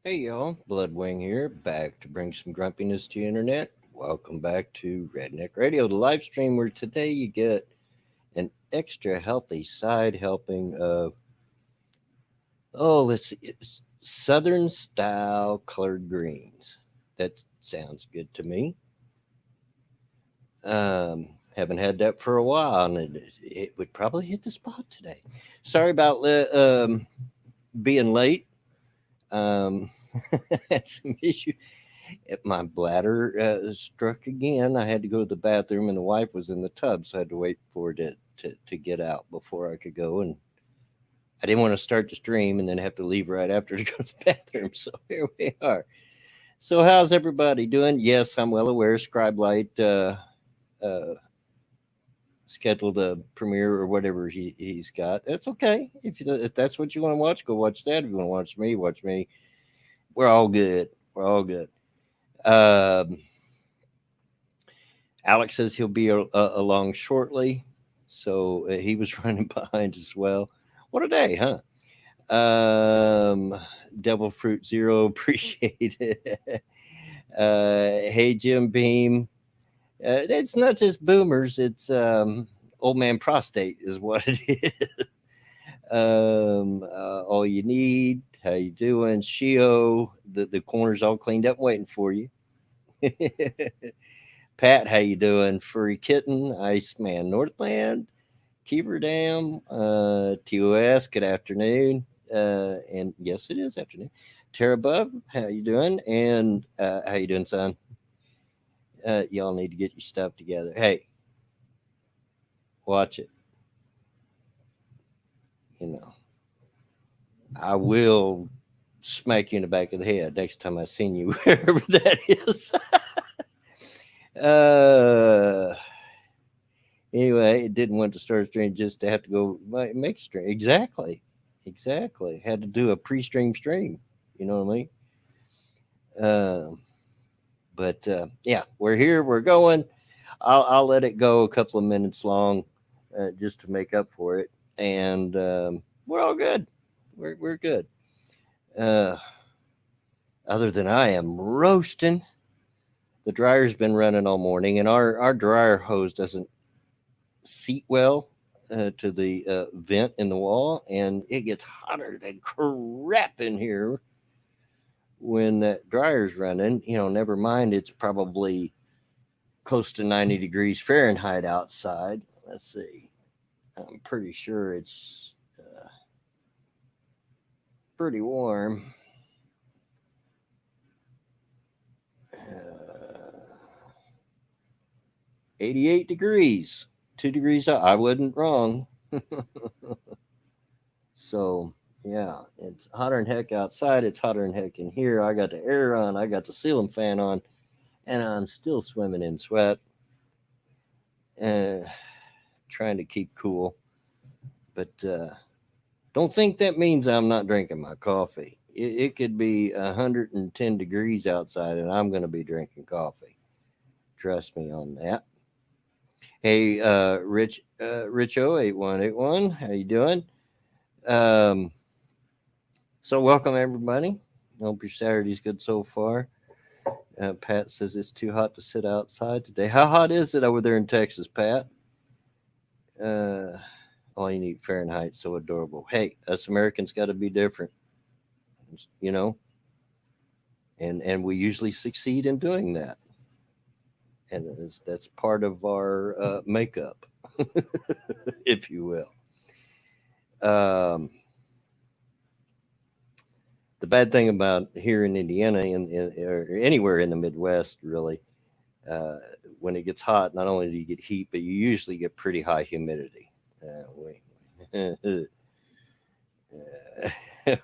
Hey y'all, Bloodwing here, back to bring some grumpiness to your internet. Welcome back to Redneck Radio, the live stream where today you get an extra healthy side helping of, let's see, it's Southern style colored greens. That sounds good to me. Haven't had that for a while, and it would probably hit the spot today. Sorry about being late. Um, had some issues. My bladder struck again. I had to go to the bathroom, and the wife was in the tub, so I had to wait for it to get out before I could go. And I didn't want to start the stream and then have to leave right after to go to the bathroom. So here we are. So how's everybody doing? Yes, I'm well aware. Scribe Light uh, scheduled a premiere or whatever he's got. That's okay. If that's what you want to watch, go watch that. If you want to watch me, watch me. We're all good. We're all good. Um, Alex says he'll be along shortly, so he was running behind as well. What a day, huh? Devil Fruit Zero, appreciate it. Hey Jim Beam, it's not just boomers; it's old man prostate is what it is. All you need. How you doing, Shio? The corner's all cleaned up, waiting for you. Pat, how you doing? Furry Kitten, Iceman Northland, Keeper Dam, TOS, good afternoon. And yes, it is afternoon. Tara Bub, how you doing? And how you doing, son? Y'all need to get your stuff together. Hey, watch it. You know, I will smack you in the back of the head next time I seen you, wherever that is. uh, Anyway, it didn't want to start a stream just to have to go make a stream. Exactly. Exactly. Had to do a pre stream stream. You know what I mean? Um, but yeah, we're here. We're going. I'll let it go a couple of minutes long just to make up for it. And we're all good. We're good. Uh, Other than I am roasting. The dryer's been running all morning, and our dryer hose doesn't seat well to the vent in the wall, and it gets hotter than crap in here when that dryer's running. Never mind, it's probably close to 90 degrees Fahrenheit outside. Let's see. I'm pretty sure it's pretty warm. Uh, 88 degrees, 2 degrees out. I wasn't wrong. So yeah, it's hotter than heck outside. It's hotter than heck in here. I got the air on. I got the ceiling fan on, and I'm still swimming in sweat. Uh, Trying to keep cool, but don't think that means I'm not drinking my coffee. It could be 110 degrees outside, and I'm going to be drinking coffee. Trust me on that. Hey, Rich 8181, how you doing? Um, so welcome everybody. Hope your Saturday's good so far. Pat says it's too hot to sit outside today. How hot is it over there in Texas, Pat? Uh, all you need Fahrenheit, so adorable. Hey, us Americans got to be different, you know, and we usually succeed in doing that, and that's part of our makeup, if you will. Um, the bad thing about here in Indiana or anywhere in the Midwest, really, uh, when it gets hot, not only do you get heat, but you usually get pretty high humidity.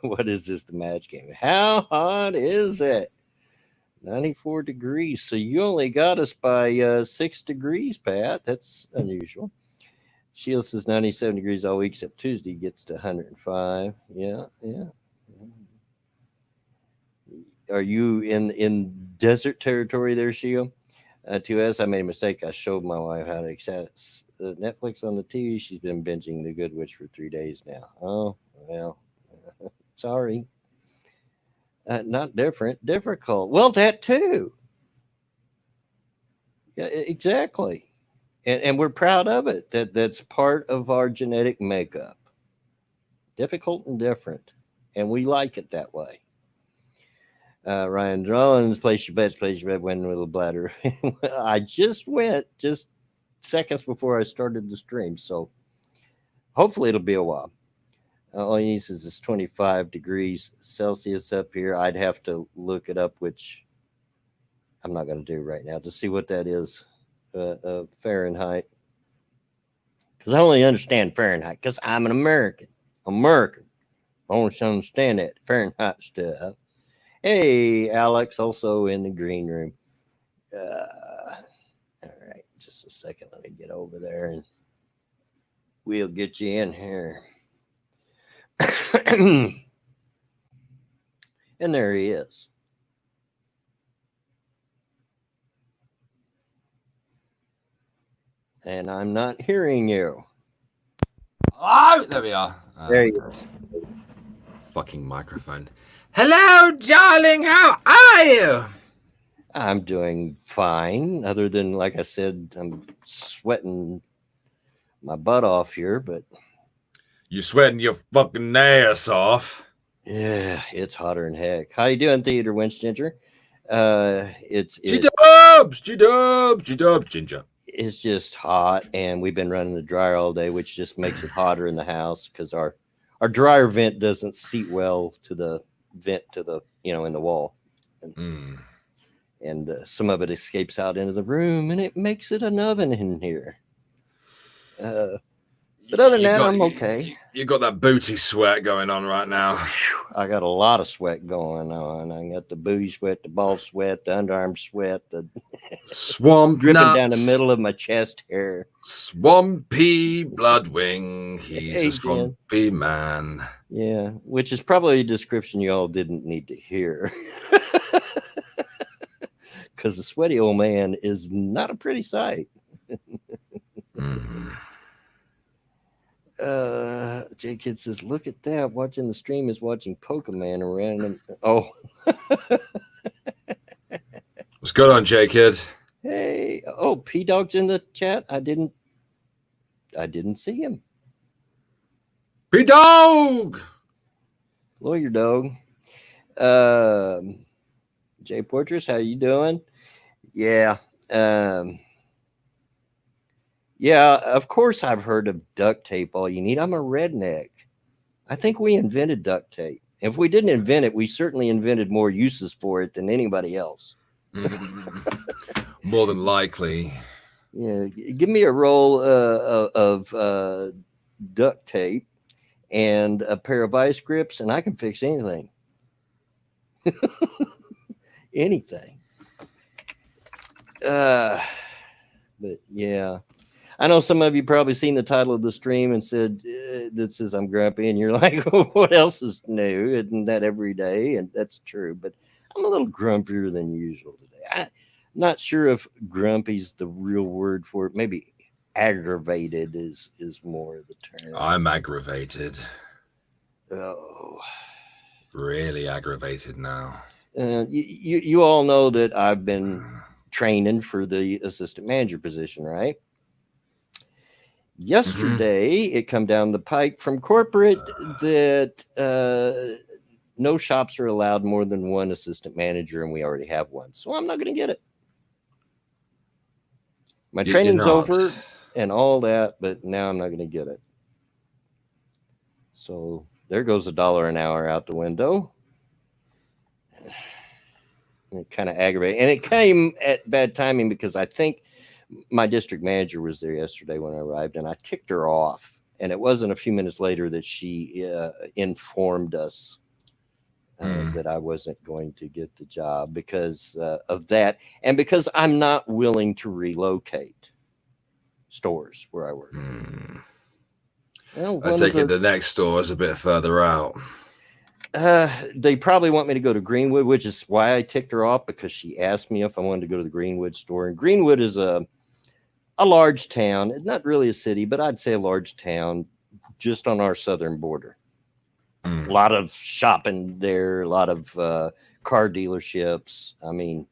What is this, the match game? How hot is it? 94 degrees. So you only got us by 6 degrees, Pat. That's unusual. Shield says 97 degrees all week except Tuesday gets to 105. Yeah, yeah. Are you in desert territory there, Shield? 2S, I made a mistake. I showed my wife how to access Netflix on the TV. She's been binging The Good Witch for 3 days now. Oh, well, sorry. Not different, difficult. Well, that too. Yeah, exactly. And we're proud of it. That's part of our genetic makeup. Difficult and different. And we like it that way. Ryan Drones, place your bet, win with a bladder. I just went just seconds before I started the stream, so hopefully it'll be a while. All you need is it's 25 degrees Celsius up here. I'd have to look it up, which I'm not going to do right now to see what that is, Fahrenheit. Because I only understand Fahrenheit because I'm an American. American. I don't understand that Fahrenheit stuff. Hey, Alex, also in the green room. All right, just a second. Let me get over there and we'll get you in here. And there he is. And I'm not hearing you. Oh, there we are. There you go. Fucking microphone. Hello, darling. How are you? I'm doing fine, other than, like I said, I'm sweating my butt off here, but You sweating your fucking ass off? yeah, it's hotter than heck. How you doing, Theater Winch Ginger? It's G-dubs, G-dubs, G-dubs, Ginger. It's just hot, and we've been running the dryer all day, which just makes it hotter in the house because our dryer vent doesn't seat well to the vent to the in the wall, and some of it escapes out into the room, and it makes it an oven in here. But other than that, I'm okay. You got that booty sweat going on right now. I got a lot of sweat going on. I got the booty sweat, the ball sweat, the underarm sweat, the swamp dripping nuts down the middle of my chest hair. Swampy Bloodwing. He's Hey, a swampy man. Yeah, which is probably a description you all didn't need to hear. Because the sweaty old man is not a pretty sight. J Kid says, "Look at that! Watching the stream is watching Pokemon around him." Oh, what's going on, J Kid? Hey, oh, P Dog's in the chat. I didn't see him. P Dog, Lawyer Dog. Jay Portress, how you doing? Yeah. Yeah, of course I've heard of duct tape. All you need. I'm a redneck. I think we invented duct tape. If we didn't invent it, we certainly invented more uses for it than anybody else. More than likely. Yeah, give me a roll of duct tape and a pair of vice grips, and I can fix anything. Anything. But yeah. I know some of you probably seen the title of the stream and said that says I'm grumpy, and you're like, what else is new? Isn't that every day? And that's true, but I'm a little grumpier than usual today. I'm not sure if grumpy's the real word for it. Maybe aggravated is more the term. I'm aggravated. Oh, really aggravated now. You all know that I've been training for the assistant manager position, right? Yesterday, it come down the pike from corporate that no shops are allowed more than one assistant manager, and we already have one. So I'm not going to get it. My training's over and all that, but now I'm not going to get it. So there goes $1 an hour out the window. It kind of aggravated. And it came at bad timing because I think my district manager was there yesterday when I arrived, and I ticked her off. And it wasn't a few minutes later that she informed us that I wasn't going to get the job because of that, and because I'm not willing to relocate stores where I work. Well, I take it the next store is a bit further out. They probably want me to go to Greenwood, which is why I ticked her off, because she asked me if I wanted to go to the Greenwood store. And Greenwood is a large town. It's not really a city, but I'd say a large town just on our southern border. A lot of shopping there, a lot of car dealerships. I mean,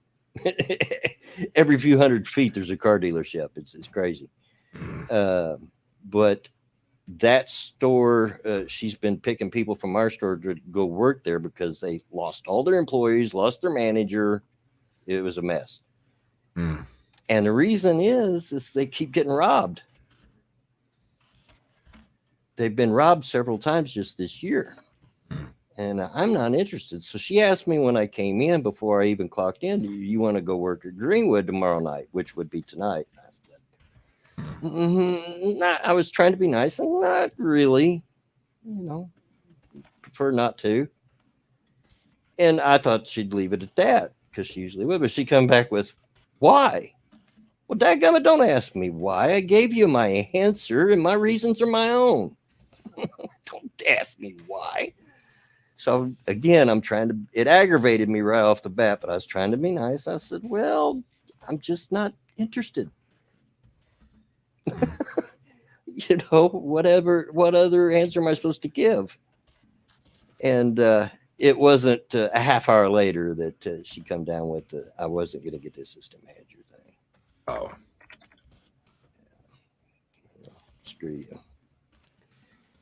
every few hundred feet there's a car dealership. It's crazy. Mm. Uh, but that store, she's been picking people from our store to go work there because they lost all their employees, lost their manager. It was a mess. Mm. And the reason is they keep getting robbed. They've been robbed several times just this year. Mm. And I'm not interested. So she asked me when I came in before I even clocked in, do you want to go work at Greenwood tomorrow night, which would be tonight? I said, I was trying to be nice and not really, you know, prefer not to. And I thought she'd leave it at that because she usually would. But she come back with, why? Well, dadgummit, don't ask me why. I gave you my answer and my reasons are my own. Don't ask me why. So again, it aggravated me right off the bat, but I was trying to be nice. I said, well, I'm just not interested. What other answer am I supposed to give? And it wasn't a half hour later that she come down with I wasn't going to get the assistant manager thing. Oh. Screw you.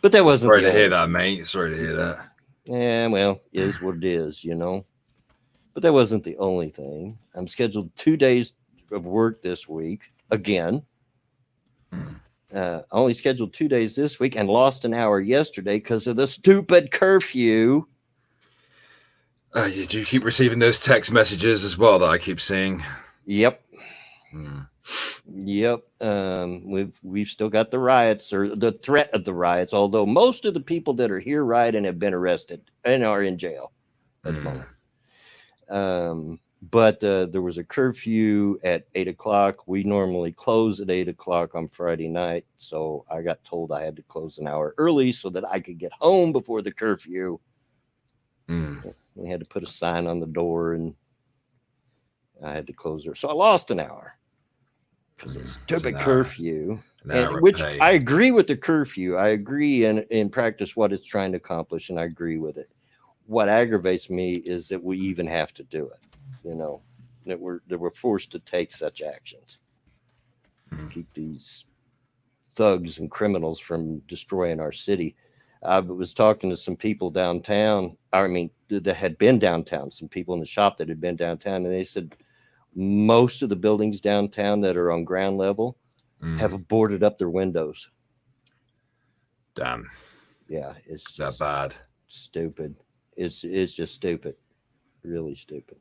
But that wasn't Sorry the to only hear that, thing. mate. Sorry to hear that. Yeah, well, is what it is, But that wasn't the only thing. I'm scheduled 2 days of work this week again. Only scheduled 2 days this week and lost an hour yesterday because of the stupid curfew. Do you keep receiving those text messages as well that I keep seeing? Yep. Mm. Yep. We've still got the riots or the threat of the riots, although most of the people that are here rioting have been arrested and are in jail at the moment. But there was a curfew at 8:00. We normally close at 8:00 on Friday night. So I got told I had to close an hour early so that I could get home before the curfew. We had to put a sign on the door and I had to close there. So I lost an hour because of stupid curfew. Which I agree with the curfew. I agree in practice what it's trying to accomplish, and I agree with it. What aggravates me is that we even have to do it. That we're forced to take such actions to keep these thugs and criminals from destroying our city. I was talking to some people downtown. I mean, that had been downtown. Some people in the shop that had been downtown, and they said most of the buildings downtown that are on ground level have boarded up their windows. Damn. Yeah, it's just that bad. Stupid. It's just stupid. Really stupid.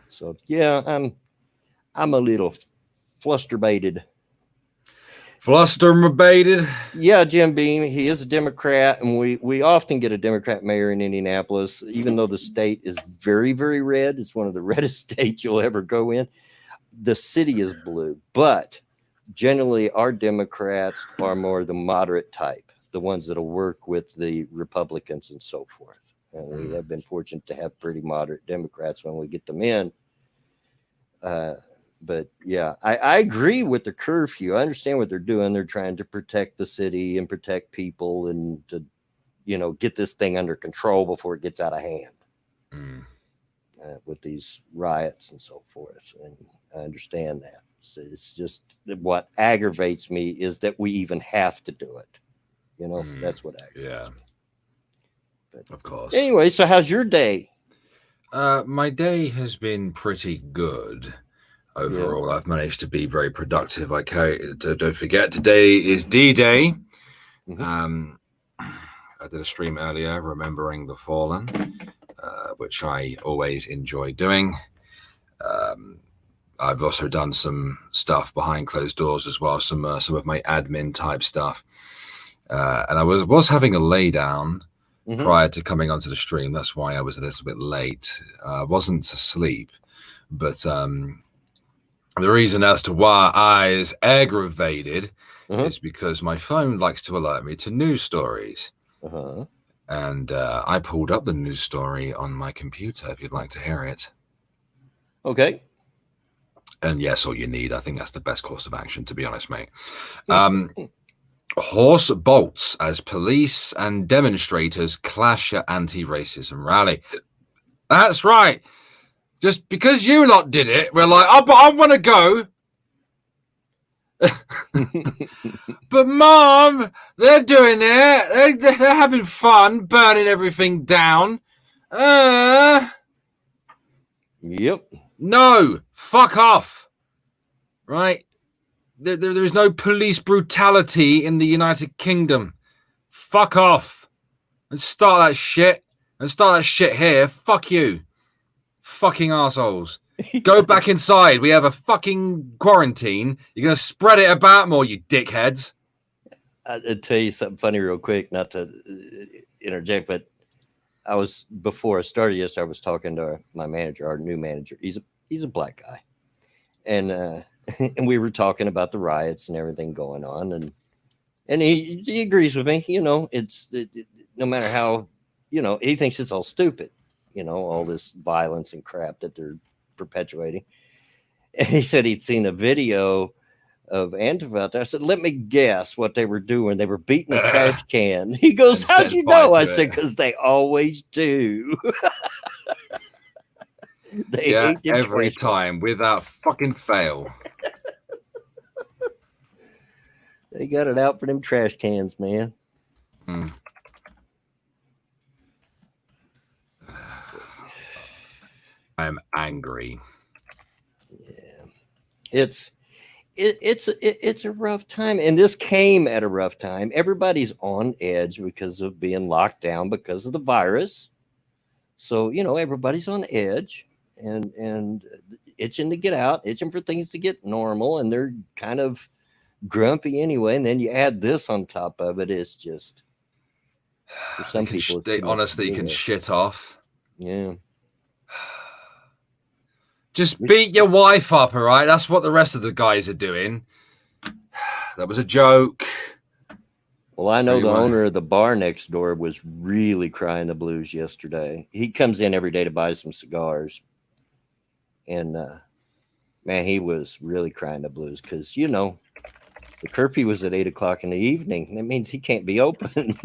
So yeah, I'm a little flusterbated. Flusterbated? Yeah, Jim Beam. He is a Democrat, and we often get a Democrat mayor in Indianapolis, even though the state is very, very red. It's one of the reddest states you'll ever go in. The city is blue, but generally our Democrats are more the moderate type, the ones that'll work with the Republicans and so forth. And we have been fortunate to have pretty moderate Democrats when we get them in. But yeah, I agree with the curfew. I understand what they're doing. They're trying to protect the city and protect people and to, get this thing under control before it gets out of hand with these riots and so forth. And I understand that. So it's just what aggravates me is that we even have to do it. That's what aggravates me. But of course. Anyway, so how's your day? My day has been pretty good. Overall, I've managed to be very productive. Don't forget, today is D-Day. I did a stream earlier remembering the fallen, which I always enjoy doing. I've also done some stuff behind closed doors as well, some of my admin type stuff. And I was having a lay down prior to coming onto the stream. That's why I was a little bit late. I wasn't asleep, but the reason as to why I is aggravated is because my phone likes to alert me to news stories. And I pulled up the news story on my computer, if you'd like to hear it. Okay. And yes, all you need. I think that's the best course of action, to be honest, mate. Horse bolts as police and demonstrators clash at anti-racism rally. That's right. Just because you lot did it, we're like, oh, but I want to go. But Mom, they're doing it. They're having fun, burning everything down. Yep. No, fuck off. Right? There is no police brutality in the United Kingdom. Fuck off. And start that shit. And start that shit here. Fuck you. Fucking assholes. Go back inside. We have a fucking quarantine. You're going to spread it about more, you dickheads. I'll tell you something funny real quick, not to interject, but before I started yesterday, I was talking to my manager, our new manager. He's a black guy. And and we were talking about the riots and everything going on, and he agrees with me. You know, no matter how, you know, he thinks it's all stupid. You know, all this violence and crap that they're perpetuating. And he said he'd seen a video of Antifa out there. I said, let me guess what they were doing. They were beating a trash can. He goes, how'd you know? I said, because they always do. They hate them every time without fucking fail. They got it out for them trash cans, man. I'm angry. Yeah, it's a rough time, and this came at a rough time. Everybody's on edge because of being locked down because of the virus. So, you know, everybody's on edge and itching to get out, itching for things to get normal, and they're kind of grumpy anyway. And then you add this on top of it, it's just, for some people, they honestly can shit off. Yeah. Just beat your wife up, all right? That's what the rest of the guys are doing. That was a joke. Well, I know the owner of the bar next door was really crying the blues yesterday. He comes in every day to buy some cigars. And, man, he was really crying the blues because, you know, the curfew was at 8 o'clock in the evening. That means he can't be open.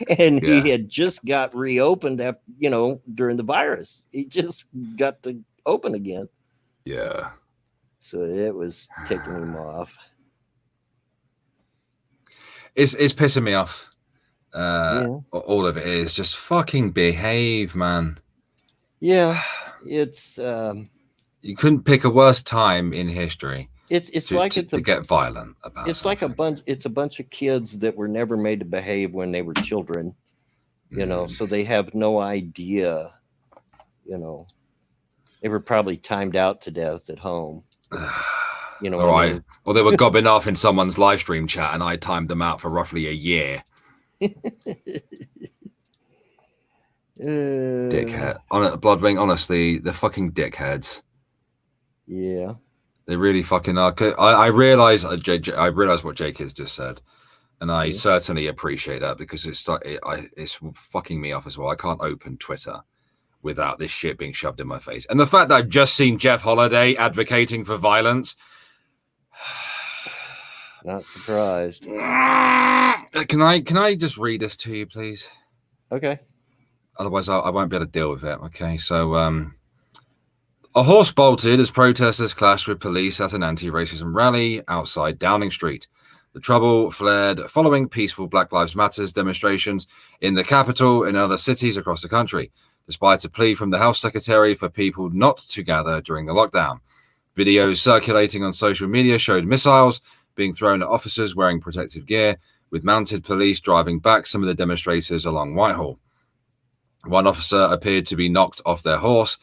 And he had just got reopened after, you know, during the virus. He just got to open again. Yeah. So it was ticking him off. It's pissing me off. All of it is just fucking behave, man. Yeah, it's you couldn't pick a worse time in history. It's to get violent about. It's something. It's a bunch of kids that were never made to behave when they were children, you know. So they have no idea, you know. They were probably timed out to death at home. You know, all right. I mean? Or they were gobbing off in someone's live stream chat, and I timed them out for roughly a year. Dickhead. Bloodwing, honestly, they're fucking dickheads. Yeah. They really fucking are. I realize what Jake has just said, and I certainly appreciate that because it's fucking me off as well. I can't open Twitter without this shit being shoved in my face, and the fact that I've just seen Jeff Holiday advocating for violence. Not surprised. Can I just read this to you, please? Okay. Otherwise, I won't be able to deal with it. Okay, so a horse bolted as protesters clashed with police at an anti-racism rally outside Downing Street. The trouble flared following peaceful Black Lives Matter demonstrations in the capital and other cities across the country, despite a plea from the Health Secretary for people not to gather during the lockdown. Videos circulating on social media showed missiles being thrown at officers wearing protective gear, with mounted police driving back some of the demonstrators along Whitehall. One officer appeared to be knocked off their horse,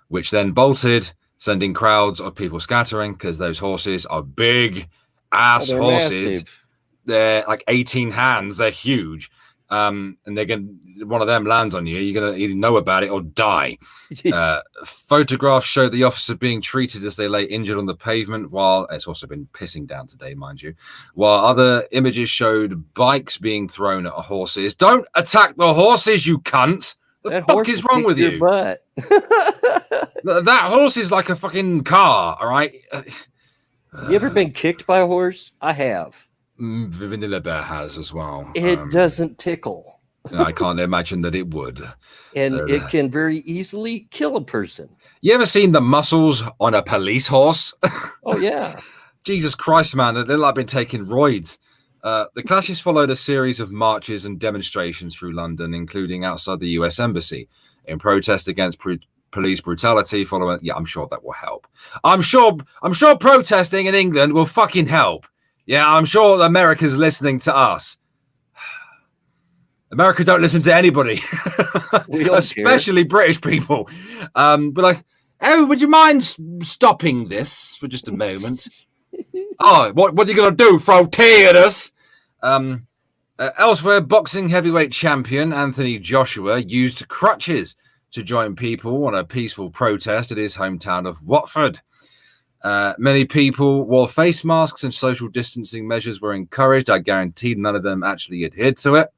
which then bolted, sending crowds of people scattering because those horses are big ass horses. Massive. They're like 18 hands. They're huge. And one of them lands on you. You're going to either know about it or die. Photographs show the officer being treated as they lay injured on the pavement, while it's also been pissing down today, mind you, while other images showed bikes being thrown at horses. Don't attack the horses, you cunts. The fuck is wrong with you? Butt. That horse is like a fucking car, all right? You ever been kicked by a horse? I have. Vanilla Bear has as well. It doesn't tickle. I can't imagine that it would. And it can very easily kill a person. You ever seen the muscles on a police horse? Oh, yeah. Jesus Christ, man. They're like been taking roids. The clashes followed a series of marches and demonstrations through London, including outside the US Embassy, in protest against police brutality following. Yeah, I'm sure that will help. I'm sure protesting in England will fucking help. Yeah, I'm sure America's listening to us. America don't listen to anybody, especially care. British people. But like, oh, would you mind stopping this for just a moment? Oh, what are you going to do? Throw tea at us? Elsewhere, boxing heavyweight champion Anthony Joshua used crutches to join people on a peaceful protest at his hometown of Watford. Many people wore face masks and social distancing measures were encouraged. I guarantee none of them actually adhered to it.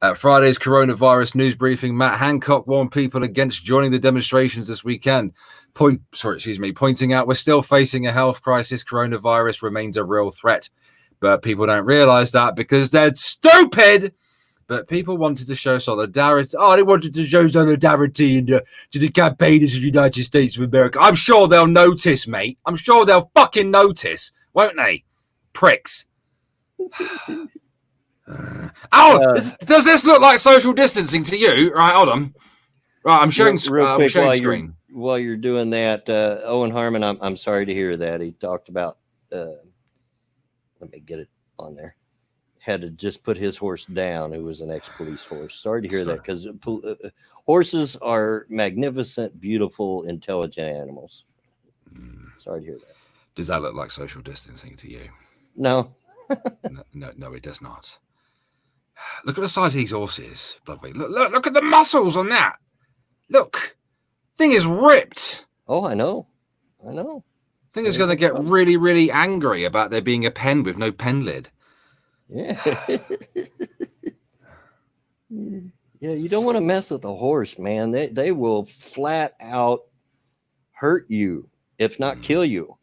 At Friday's coronavirus news briefing, Matt Hancock warned people against joining the demonstrations this weekend, pointing out we're still facing a health crisis. Coronavirus remains a real threat, but people don't realize that because they're stupid. But people wanted to show solidarity. Oh, they wanted to show solidarity to the campaigners of the United States of America. I'm sure they'll notice, mate. I'm sure they'll fucking notice, won't they? Pricks. Does this look like social distancing to you? Right, hold on. Right, I'm showing real quick screen. While you're doing that, Owen Harmon, I'm sorry to hear that. He talked about, let me get it on there, had to just put his horse down, who was an ex-police horse. Sorry to hear that, because horses are magnificent, beautiful, intelligent animals. Sorry to hear that. Does that look like social distancing to you? No. No, it does not. Look at the size of these horses. Look at the muscles on that. Look, thing is ripped. Oh, I know. Thing is going to get really, really angry about there being a pen with no pen lid. Yeah. Yeah, you don't want to mess with a horse, man. They will flat out hurt you, if not kill you.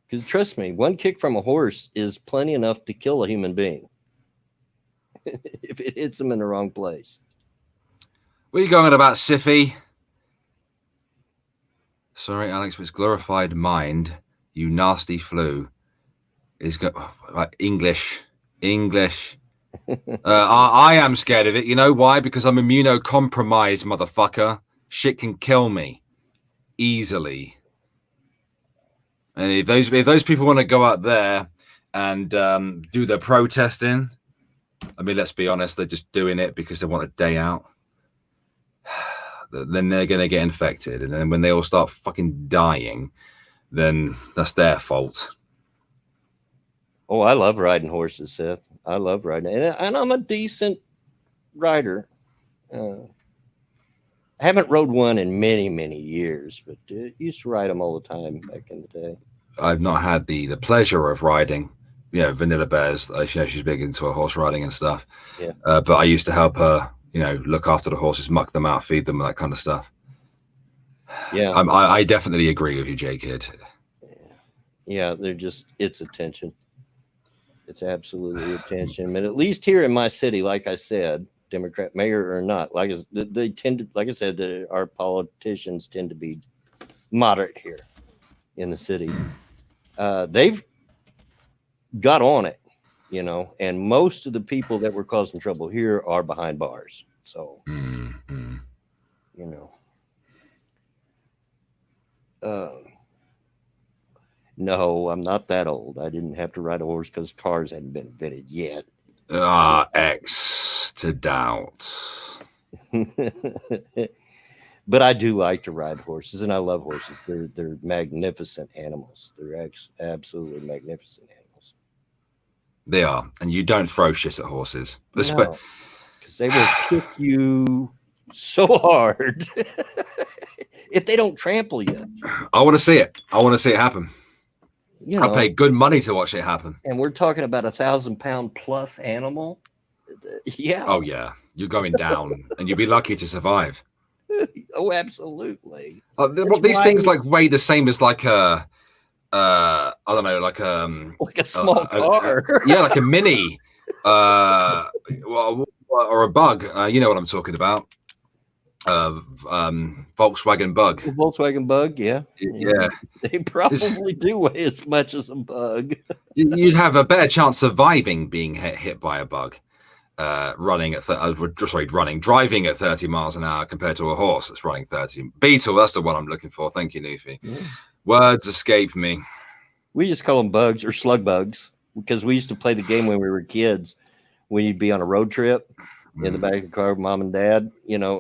Because trust me, one kick from a horse is plenty enough to kill a human being if it hits them in the wrong place. What are you going on about, Siffy? Sorry, Alex, but it's glorified mind, you nasty flu. Is English. I am scared of it. You know why? Because I'm immunocompromised, motherfucker. Shit can kill me easily. And if those people want to go out there and do their protesting, I mean, let's be honest, they're just doing it because they want a day out. Then they're going to get infected. And then when they all start fucking dying, then that's their fault. Oh, I love riding horses, Seth. I love riding. And I'm a decent rider. I haven't rode one in many, many years, but used to ride them all the time back in the day. I've not had the pleasure of riding. Vanilla Bear's, she's big into her horse riding and stuff. Yeah. But I used to help her, look after the horses, muck them out, feed them, that kind of stuff. Yeah. I definitely agree with you, J-Kid. Yeah, it's attention. It's absolutely attention. And at least here in my city, like I said, Democrat mayor or not, they tend to, like I said, our politicians tend to be moderate here in the city. They've got on it, and most of the people that were causing trouble here are behind bars. So, no, I'm not that old. I didn't have to ride a horse because cars hadn't been invented yet. X to doubt. But I do like to ride horses, and I love horses. They're magnificent animals. They're absolutely magnificent animals. They are, and you don't throw shit at horses. No, because they will kick you so hard if they don't trample you. I want to see it. I want to see it happen. I pay good money to watch it happen. And we're talking about 1,000-pound plus animal. Yeah. Oh yeah, you're going down, and you'll be lucky to survive. Oh, absolutely. These things like weigh the same as like a I don't know, like a small car. Yeah, like a mini, or a bug. You know what I'm talking about? Volkswagen Bug. Volkswagen Bug, yeah. Yeah, They probably do weigh as much as a bug. You'd have a better chance surviving being hit by a bug. Driving at 30 miles an hour compared to a horse that's running 30. Beetle, that's the one I'm looking for. Thank you, Newfie. Yeah. Words escape me. We just call them bugs or slug bugs because we used to play the game when we were kids. When you'd be on a road trip in the back of the car with mom and dad,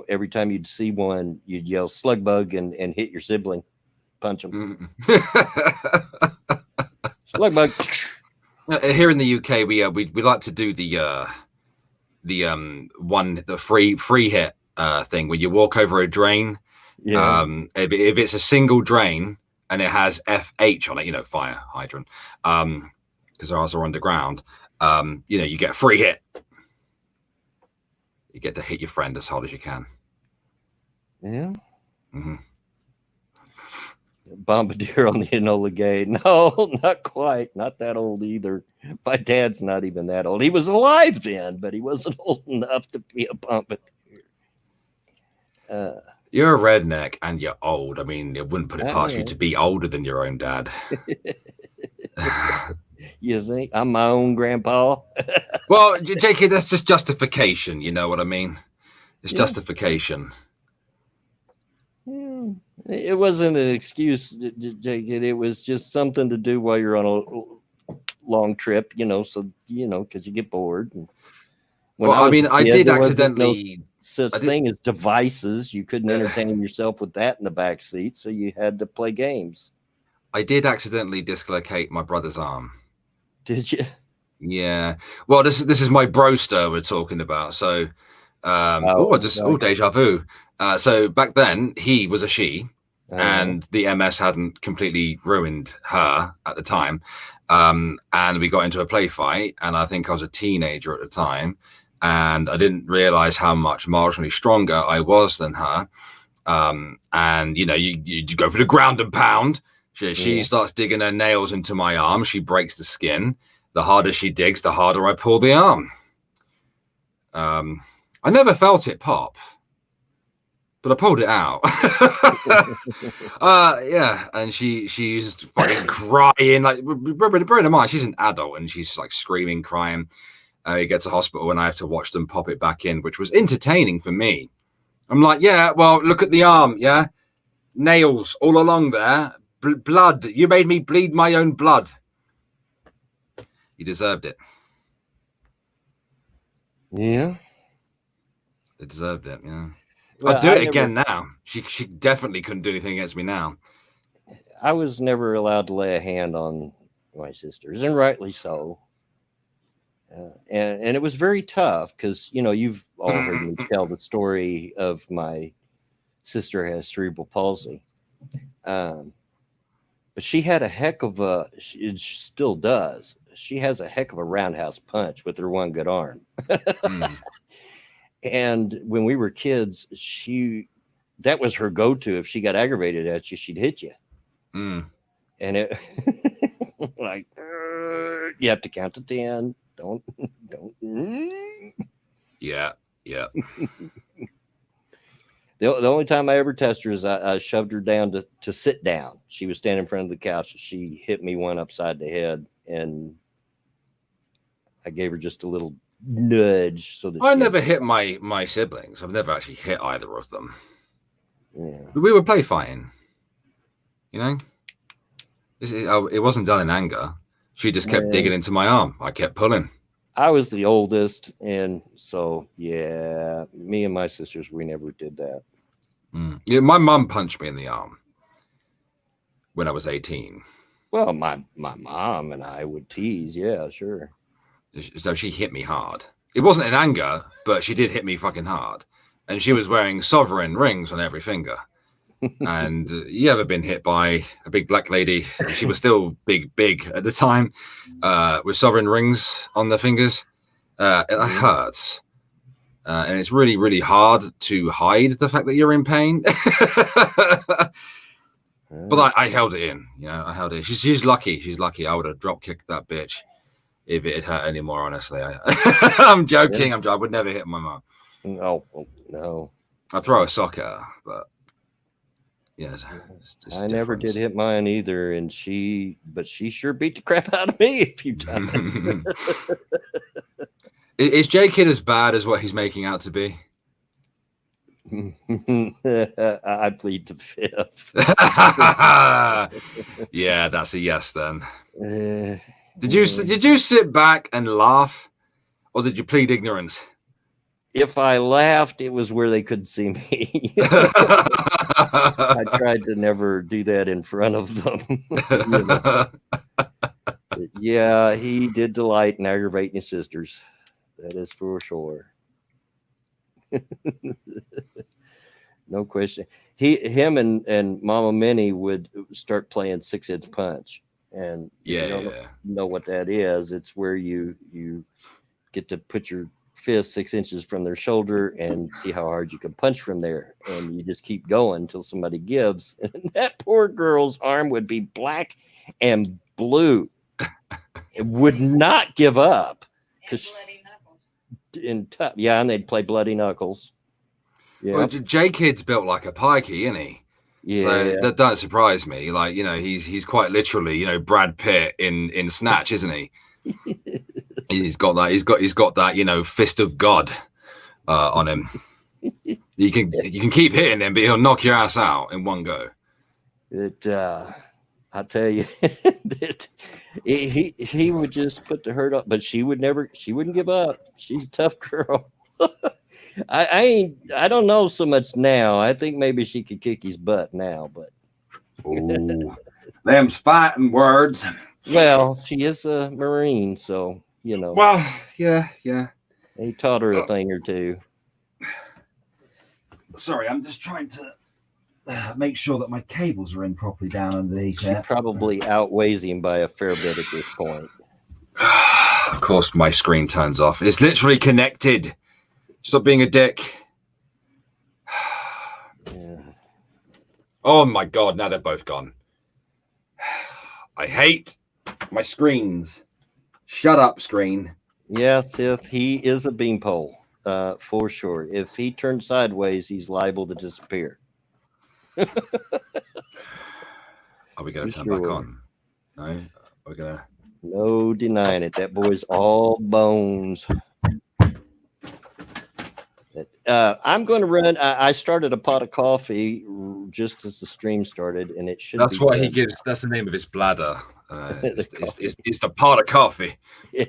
every time you'd see one, you'd yell slug bug and hit your sibling, punch them. Slug bug. Here in the UK, we like to do the free hit thing where you walk over a drain. Yeah. If it's a single drain and it has FH on it, fire hydrant, because ours are underground. You get a free hit. You get to hit your friend as hard as you can. Yeah. Mm-hmm. Bombardier on the Enola Gay. No, not quite. Not that old either. My dad's not even that old. He was alive then, but he wasn't old enough to be a bombardier. You're a redneck and you're old. I mean, it wouldn't put it past you to be older than your own dad. You think I'm my own grandpa? Well, JK, that's just justification. You know what I mean? It's justification. It wasn't an excuse, JK. It was just something to do while you're on a long trip, so, because you get bored. And I did accidentally. No such thing as devices. You couldn't entertain yourself with that in the back seat, so you had to play games. I did accidentally dislocate my brother's arm. Did you? Yeah. Well, this is my broster we're talking about. So, deja vu. So back then he was a she, and the MS hadn't completely ruined her at the time. And we got into a play fight, and I think I was a teenager at the time, and I didn't realize how much marginally stronger I was than her. And you go for the ground and pound. She starts digging her nails into my arm. She breaks the skin. The harder she digs, the harder I pull the arm. I never felt it pop, but I pulled it out. And she's fucking crying. Like, bearing in mind, she's an adult and she's like screaming, crying. He gets to hospital and I have to watch them pop it back in, which was entertaining for me. I'm like, yeah, well, look at the arm, yeah? Nails all along there. Blood. You made me bleed my own blood. You deserved it. Yeah. They deserved it, yeah. Well, I'd do it again now. She definitely couldn't do anything against me now. I was never allowed to lay a hand on my sisters, and rightly so. And it was very tough because, you've all heard me tell the story of my sister has cerebral palsy. But she had a heck of it still does. She has a heck of a roundhouse punch with her one good arm. And when we were kids, that was her go-to. If she got aggravated at you, she'd hit you. And it like, you have to count to 10. Don't. Yeah. The only time I ever tested her is I shoved her down to sit down. She was standing in front of the couch. She hit me one upside the head, and I gave her just a little nudge. So that I never hit my siblings. I've never actually hit either of them. Yeah. We were play fighting. It wasn't done in anger. She just kept digging into my arm. I kept pulling. I was the oldest, and so me and my sisters, we never did that. Yeah, my mum punched me in the arm when I was 18. Well, my mom and I would tease. Yeah, sure. So she hit me hard. It wasn't in anger, but she did hit me fucking hard. And she was wearing sovereign rings on every finger. And you ever been hit by a big black lady? She was still big at the time, with sovereign rings on the fingers. It hurts. And it's really, really hard to hide the fact that you're in pain. But I held it in. I held it. She's lucky. She's lucky. I would have drop kicked that bitch if it had hurt anymore. Honestly, I'm Yeah. joking. I would never hit my mum. Oh, no. I'd throw a sock at her, but yeah, it's I never did difference. hit mine either, but she sure beat the crap out of me a few times. Is J Kid as bad as what he's making out to be? I plead the fifth. Yeah, that's a yes then. Uh, Did you sit back and laugh, or did you plead ignorance? if I laughed, it was where they couldn't see me. I tried to never do that in front of them. Yeah, he did delight in aggravating his sisters. That is for sure. No question. Him and Mama Minnie would start playing 6-inch punch, and if you don't know what that is, it's where you get to put your fist 6 inches from their shoulder and see how hard you can punch from there, and you just keep going until somebody gives. And that poor girl's arm would be black and blue. It would not give up because and they'd play bloody knuckles. Yeah. Well, J Kid's built like a pikey, isn't he? Yeah. So that don't surprise me. Like, he's quite literally, Brad Pitt in Snatch, isn't he? He's got that. He's got that, fist of God on him. You can keep hitting him, but he'll knock your ass out in one go. I tell you, that he would just put the hurt up, but she wouldn't give up. She's a tough girl. I don't know so much now. I think maybe she could kick his butt now, but them's fighting words. Well, she is a Marine, so Well, yeah. They taught her a thing or two. Sorry, I'm just trying to make sure that my cables are in properly down underneath. She probably outweighs him by a fair bit at this point. Of course, my screen turns off. It's literally connected. Stop being a dick. Yeah. Oh my god, now they're both gone. I hate my screens. Shut up, screen. Yeah, Sith, he is a beanpole, for sure. If he turns sideways, he's liable to disappear. Are we going to turn back on? No? We're going to... No denying it. That boy's all bones. I'm going to run. I started a pot of coffee just as the stream started, and it should. That's what he gives. That's the name of his bladder. It's the pot of coffee. Yeah.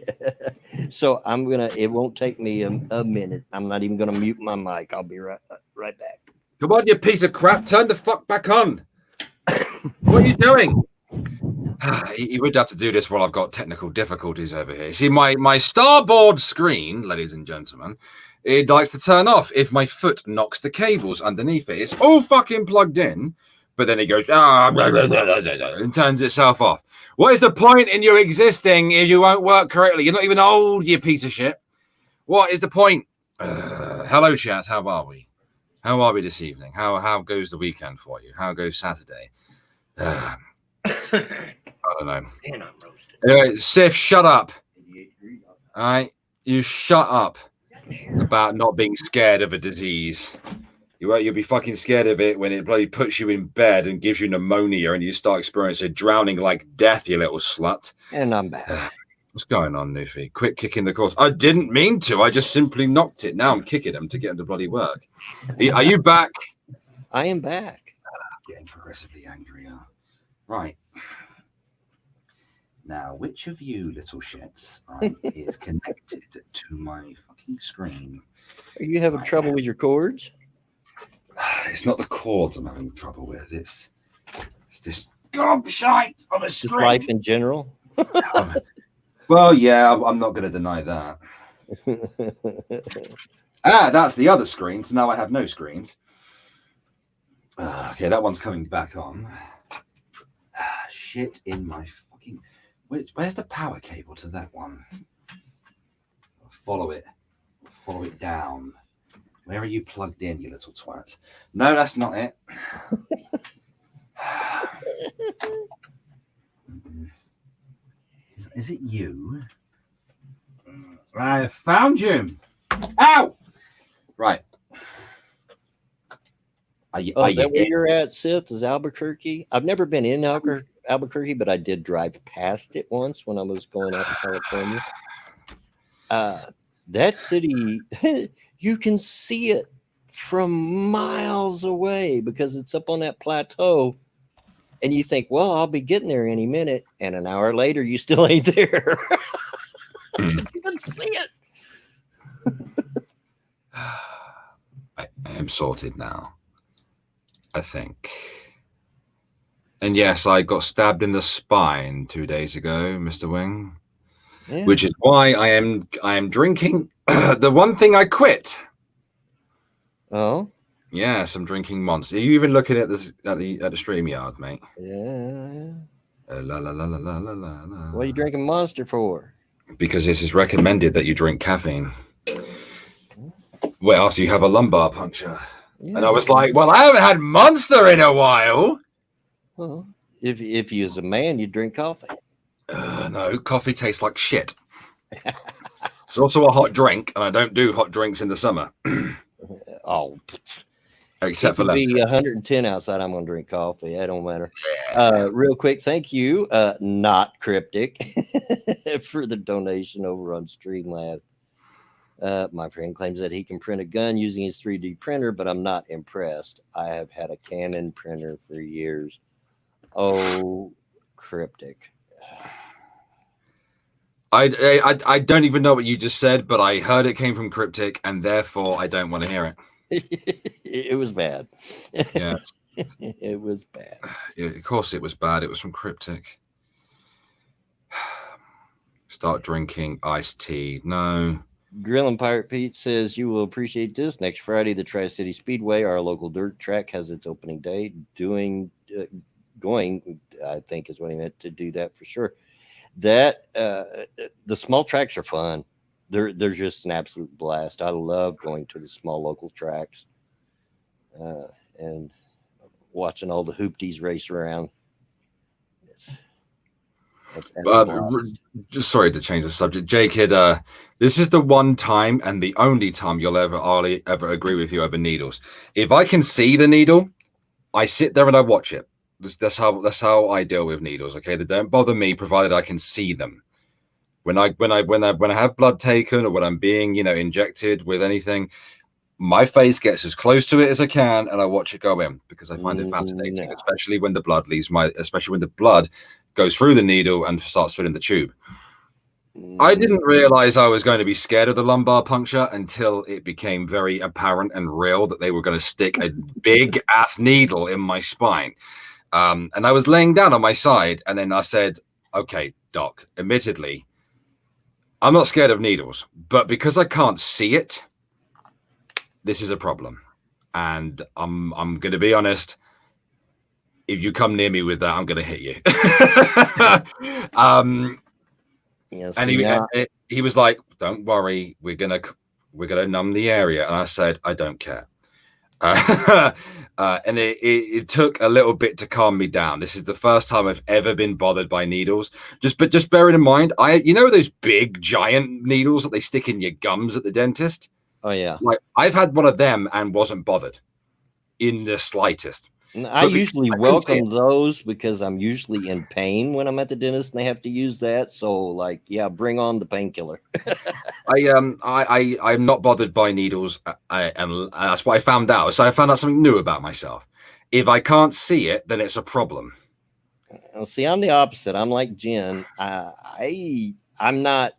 So I'm gonna. It won't take me a minute. I'm not even gonna mute my mic. I'll be right back. Come on, you piece of crap! Turn the fuck back on. What are you doing? He would have to do this while I've got technical difficulties over here. See, my starboard screen, ladies and gentlemen, it likes to turn off if my foot knocks the cables underneath it. It's all fucking plugged in, but then it goes and turns itself off. What is the point in you existing if you won't work correctly? You're not even old, you piece of shit. What is the point? Hello, chat. How are we? How are we this evening? How goes the weekend for you? How goes Saturday? I don't know. And I'm roasted. Anyway, Sif, shut up. All right, you shut up about not being scared of a disease. You'll be fucking scared of it when it bloody puts you in bed and gives you pneumonia and you start experiencing drowning like death, you little slut. And I'm back. What's going on, Newfie? Quit kicking the course. I didn't mean to. I just simply knocked it. Now I'm kicking them to get them to bloody work. Are you back? I am back. Getting progressively angrier. Right. Now, which of you little shits is connected to my fucking screen? Are you having trouble with your cords? It's not the cords I'm having trouble with. It's this gobshite of a screen. Just life in general? Well, yeah, I'm not going to deny that. That's the other screen. So now I have no screens. Okay, that one's coming back on. Shit in my fucking... Where's the power cable to that one? Follow it. Follow it down. Where are you plugged in, you little twat? No, that's not it. Is it you? I found you. Ow! Right. Is that where you're at, Sith? Is Albuquerque? I've never been in Albuquerque, but I did drive past it once when I was going out to California. That city, you can see it from miles away because it's up on that plateau. And you think, well, I'll be getting there any minute. And an hour later, you still ain't there. You can see it. I am sorted now, I think. And yes, I got stabbed in the spine 2 days ago, Mr. Wing. Yeah. Which is why I am drinking the one thing I quit. Oh? Yes, I'm drinking Monster. Are you even looking at the StreamYard, mate? Yeah. La la la la la la la. What are you drinking Monster for? Because this is recommended that you drink caffeine. Well, after you have a lumbar puncture. Yeah. And I was like, well, I haven't had Monster in a while. Well, if you as a man, you drink coffee. No, coffee tastes like shit. It's also a hot drink, and I don't do hot drinks in the summer. Oh, except for be 110 outside, I'm gonna drink coffee. That don't matter. Yeah. Real quick, thank you, not cryptic, for the donation over on Streamlab. My friend claims that he can print a gun using his 3D printer, but I'm not impressed. I have had a Canon printer for years. Oh, cryptic. I don't even know what you just said, but I heard it came from Cryptic, and therefore I don't want to hear it. It was bad. Yeah. It was bad. Yeah, of course it was bad. It was from Cryptic. Start drinking iced tea. No. Grillin' Pirate Pete says, you will appreciate this. Next Friday, the Tri-City Speedway, our local dirt track, has its opening day. Going, I think is what he meant, to do that for sure. That the small tracks are fun. They're just an absolute blast. I love going to the small local tracks and watching all the hoopties race around. Just sorry to change the subject, J-Kid. This is the one time and the only time you'll ever agree with you over needles. If I can see the needle, I sit there and I watch it. That's how I deal with needles. Okay, they don't bother me provided I can see them. When I have blood taken or when I'm being injected with anything, my face gets as close to it as I can and I watch it go in because I find it fascinating, especially when the blood goes through the needle and starts filling the tube. I didn't realize I was going to be scared of the lumbar puncture until it became very apparent and real that they were going to stick a big ass needle in my spine. And I was laying down on my side, and then I said, okay, doc, admittedly, I'm not scared of needles, but because I can't see it, this is a problem. And I'm going to be honest, if you come near me with that, I'm going to hit you. Yes, and he was like, don't worry, we're going to numb the area. And I said, I don't care. And it took a little bit to calm me down. This is the first time I've ever been bothered by needles. Just bearing in mind, those big giant needles that they stick in your gums at the dentist. Oh yeah, like I've had one of them and wasn't bothered in the slightest. I usually welcome those because I'm usually in pain when I'm at the dentist and they have to use that. So bring on the painkiller. I'm not bothered by needles, and that's what I found out. So I found out something new about myself. If I can't see it, then it's a problem. See, I'm the opposite. I'm like Jen. I'm not.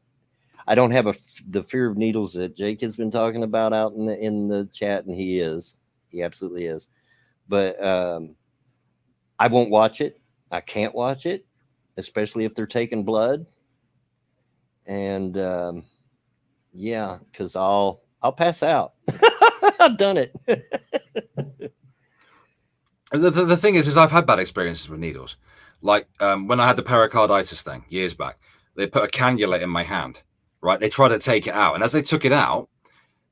I don't have the fear of needles that Jake has been talking about out in the chat, and he absolutely is. But I won't watch it. I can't watch it, especially if they're taking blood. And because I'll pass out. I've done it. The thing is I've had bad experiences with needles. Like when I had the pericarditis thing years back, they put a cannula in my hand. Right, they tried to take it out, and as they took it out,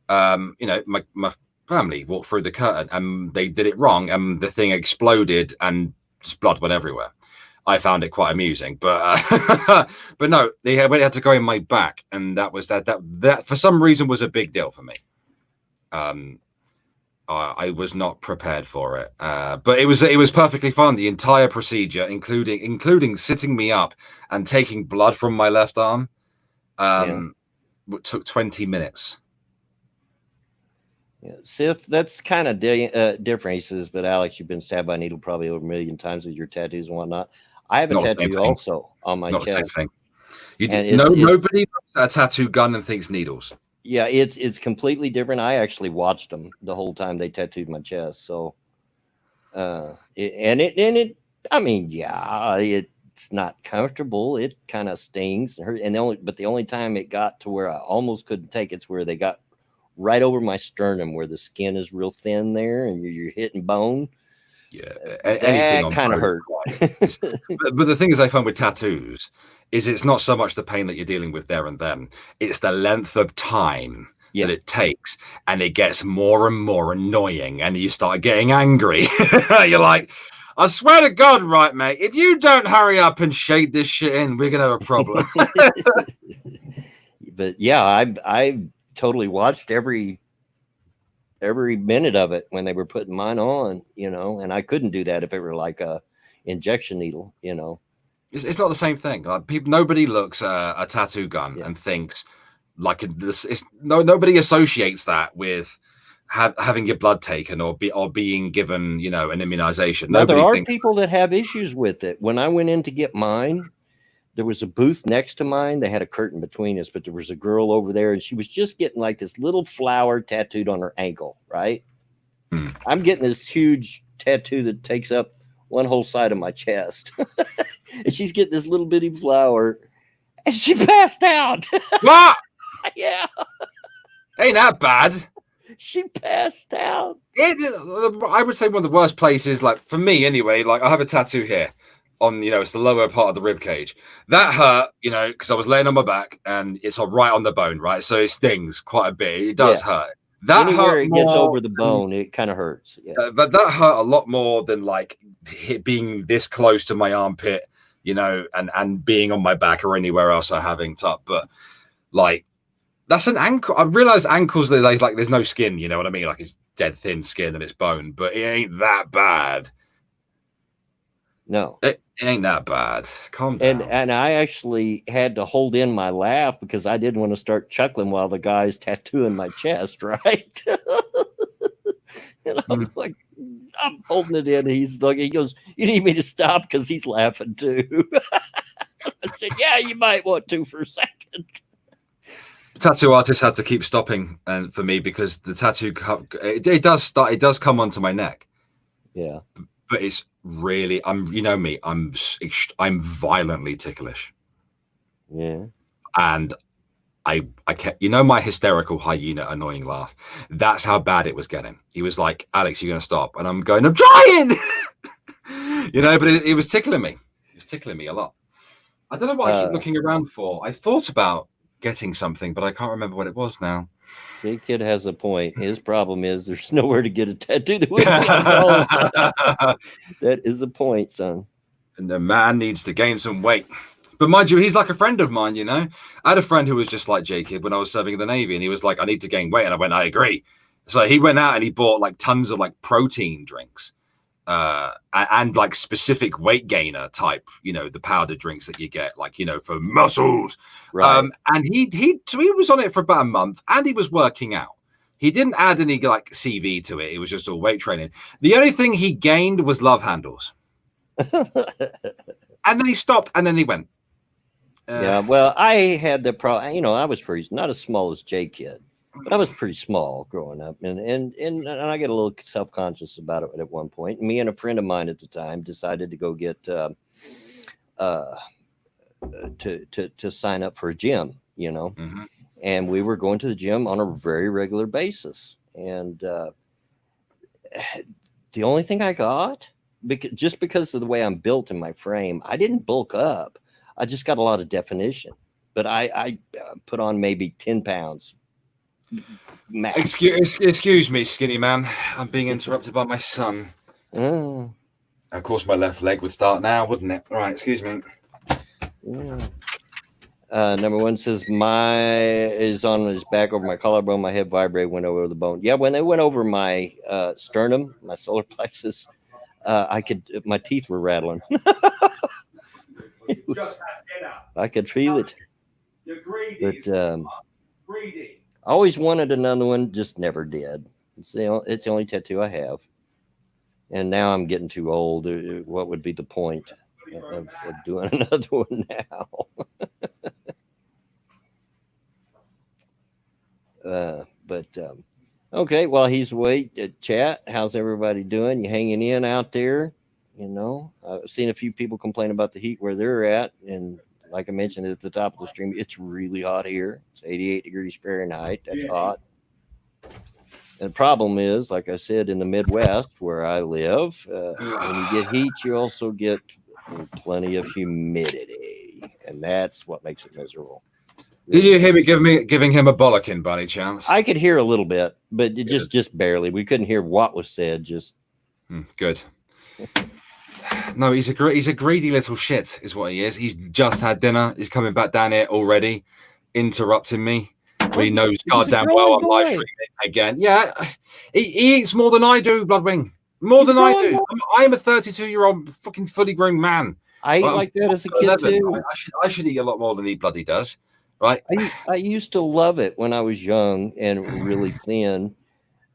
my family walked through the curtain and they did it wrong and the thing exploded and just blood went everywhere. I found it quite amusing, but but no, they had to go in my back, and that for some reason was a big deal for me. I was not prepared for it, but it was perfectly fun. The entire procedure, including sitting me up and taking blood from my left arm, took 20 minutes. Yeah, Sith, that's kind of different. He says, but Alex, you've been stabbed by a needle probably over 1 million times with your tattoos and whatnot. I have a tattoo also on my chest. Not the same thing. Nobody looks at a tattoo gun and thinks needles. Yeah, it's completely different. I actually watched them the whole time they tattooed my chest. So, I mean, yeah, it's not comfortable. It kind of stings and hurt. And the only time it got to where I almost couldn't take it's where they got right over my sternum, where the skin is real thin there, and you're hitting bone. Yeah, that kind of hurt. But the thing is, I find with tattoos is it's not so much the pain that you're dealing with there and then; it's the length of time that it takes, and it gets more and more annoying, and you start getting angry. You're like, I swear to God, right, mate, if you don't hurry up and shade this shit in, we're gonna have a problem. But yeah, I totally watched every minute of it when they were putting mine on, and I couldn't do that if it were like a injection needle, It's not the same thing. Like nobody looks at a tattoo gun and thinks like nobody associates that with having your blood taken or being given, an immunization. Now, there are people that have issues with it. When I went in to get mine, there was a booth next to mine. They had a curtain between us, but there was a girl over there, and she was just getting like this little flower tattooed on her ankle, right? I'm getting this huge tattoo that takes up one whole side of my chest. And she's getting this little bitty flower, and she passed out. What? Yeah. Ain't that bad. She passed out. I would say one of the worst places, like for me anyway, like I have a tattoo here on, it's the lower part of the rib cage. That hurt, because I was laying on my back and it's right on the bone, right? So it stings quite a bit. It does hurt. That anywhere it gets over the bone, it kind of hurts. Yeah. But that hurt a lot more than like being this close to my armpit, and being on my back or anywhere else I having top. But like, that's an ankle. I realize ankles, there's no skin, you know what I mean? Like it's dead thin skin and it's bone, but it ain't that bad. No, it ain't that bad. Calm down. And I actually had to hold in my laugh because I didn't want to start chuckling while the guy's tattooing my chest, right? And I'm like, I'm holding it in. He goes, you need me to stop because he's laughing too. I said, yeah, you might want to for a second. Tattoo artist had to keep stopping and for me because the tattoo it does come onto my neck. Yeah, but it's really I'm violently ticklish. Yeah, and I kept, my hysterical hyena annoying laugh. That's how bad it was getting. He was like, Alex, you're gonna stop, and I'm going, I'm trying. But it was tickling me. It was tickling me a lot. I don't know what I keep looking around for. I thought about getting something, but I can't remember what it was now. J-Kid has a point. His problem is there's nowhere to get a tattoo that would be That is a point, son. And the man needs to gain some weight. But mind you, he's like a friend of mine, I had a friend who was just like J-Kid when I was serving in the Navy, and he was like, I need to gain weight. And I went, I agree. So he went out and he bought like tons of like protein drinks. And like specific weight gainer type, the powder drinks that you get, like, for muscles. Right. And he was on it for about a month and he was working out. He didn't add any like CV to it. It was just all weight training. The only thing he gained was love handles. And then he stopped and then he went. Yeah, well, I had the problem, I was not as small as J-Kid, but I was pretty small growing up, and I get a little self-conscious about it at one point. Me and a friend of mine at the time decided to go get to sign up for a gym, Mm-hmm. And we were going to the gym on a very regular basis. And the only thing I got, because of the way I'm built in my frame, I didn't bulk up. I just got a lot of definition, but I put on maybe 10 pounds. Max. Excuse me, skinny man. I'm being interrupted by my son. Oh. Of course, my left leg would start now, wouldn't it? Right, excuse me. Yeah. Number one says my is on his back over my collarbone. My head vibrated, went over the bone. Yeah, when they went over my sternum, my solar plexus, my teeth were rattling. I could feel it. But I always wanted another one, just never did. It's the only tattoo I have. And now I'm getting too old. What would be the point of doing another one now? Okay, while he's away, chat, how's everybody doing? You hanging in out there? You know, I've seen a few people complain about the heat where they're at. And like I mentioned at the top of the stream, it's really hot here. It's 88 degrees Fahrenheit. That's hot. And the problem is, like I said, in the Midwest where I live, when you get heat, you also get plenty of humidity. And that's what makes it miserable. Did you hear me giving him a bollocking by any chance? I could hear a little bit, but just barely. We couldn't hear what was said. Just good. No, he's a greedy little shit, is what he is. He's just had dinner. He's coming back down here already, interrupting me. He knows goddamn well I'm live streaming again. Yeah, he eats more than I do, Bloodwing. More than I do. I'm a 32-year-old fucking fully grown man. I eat like that as a kid too. I should eat a lot more than he bloody does. Right. I used to love it when I was young and really thin,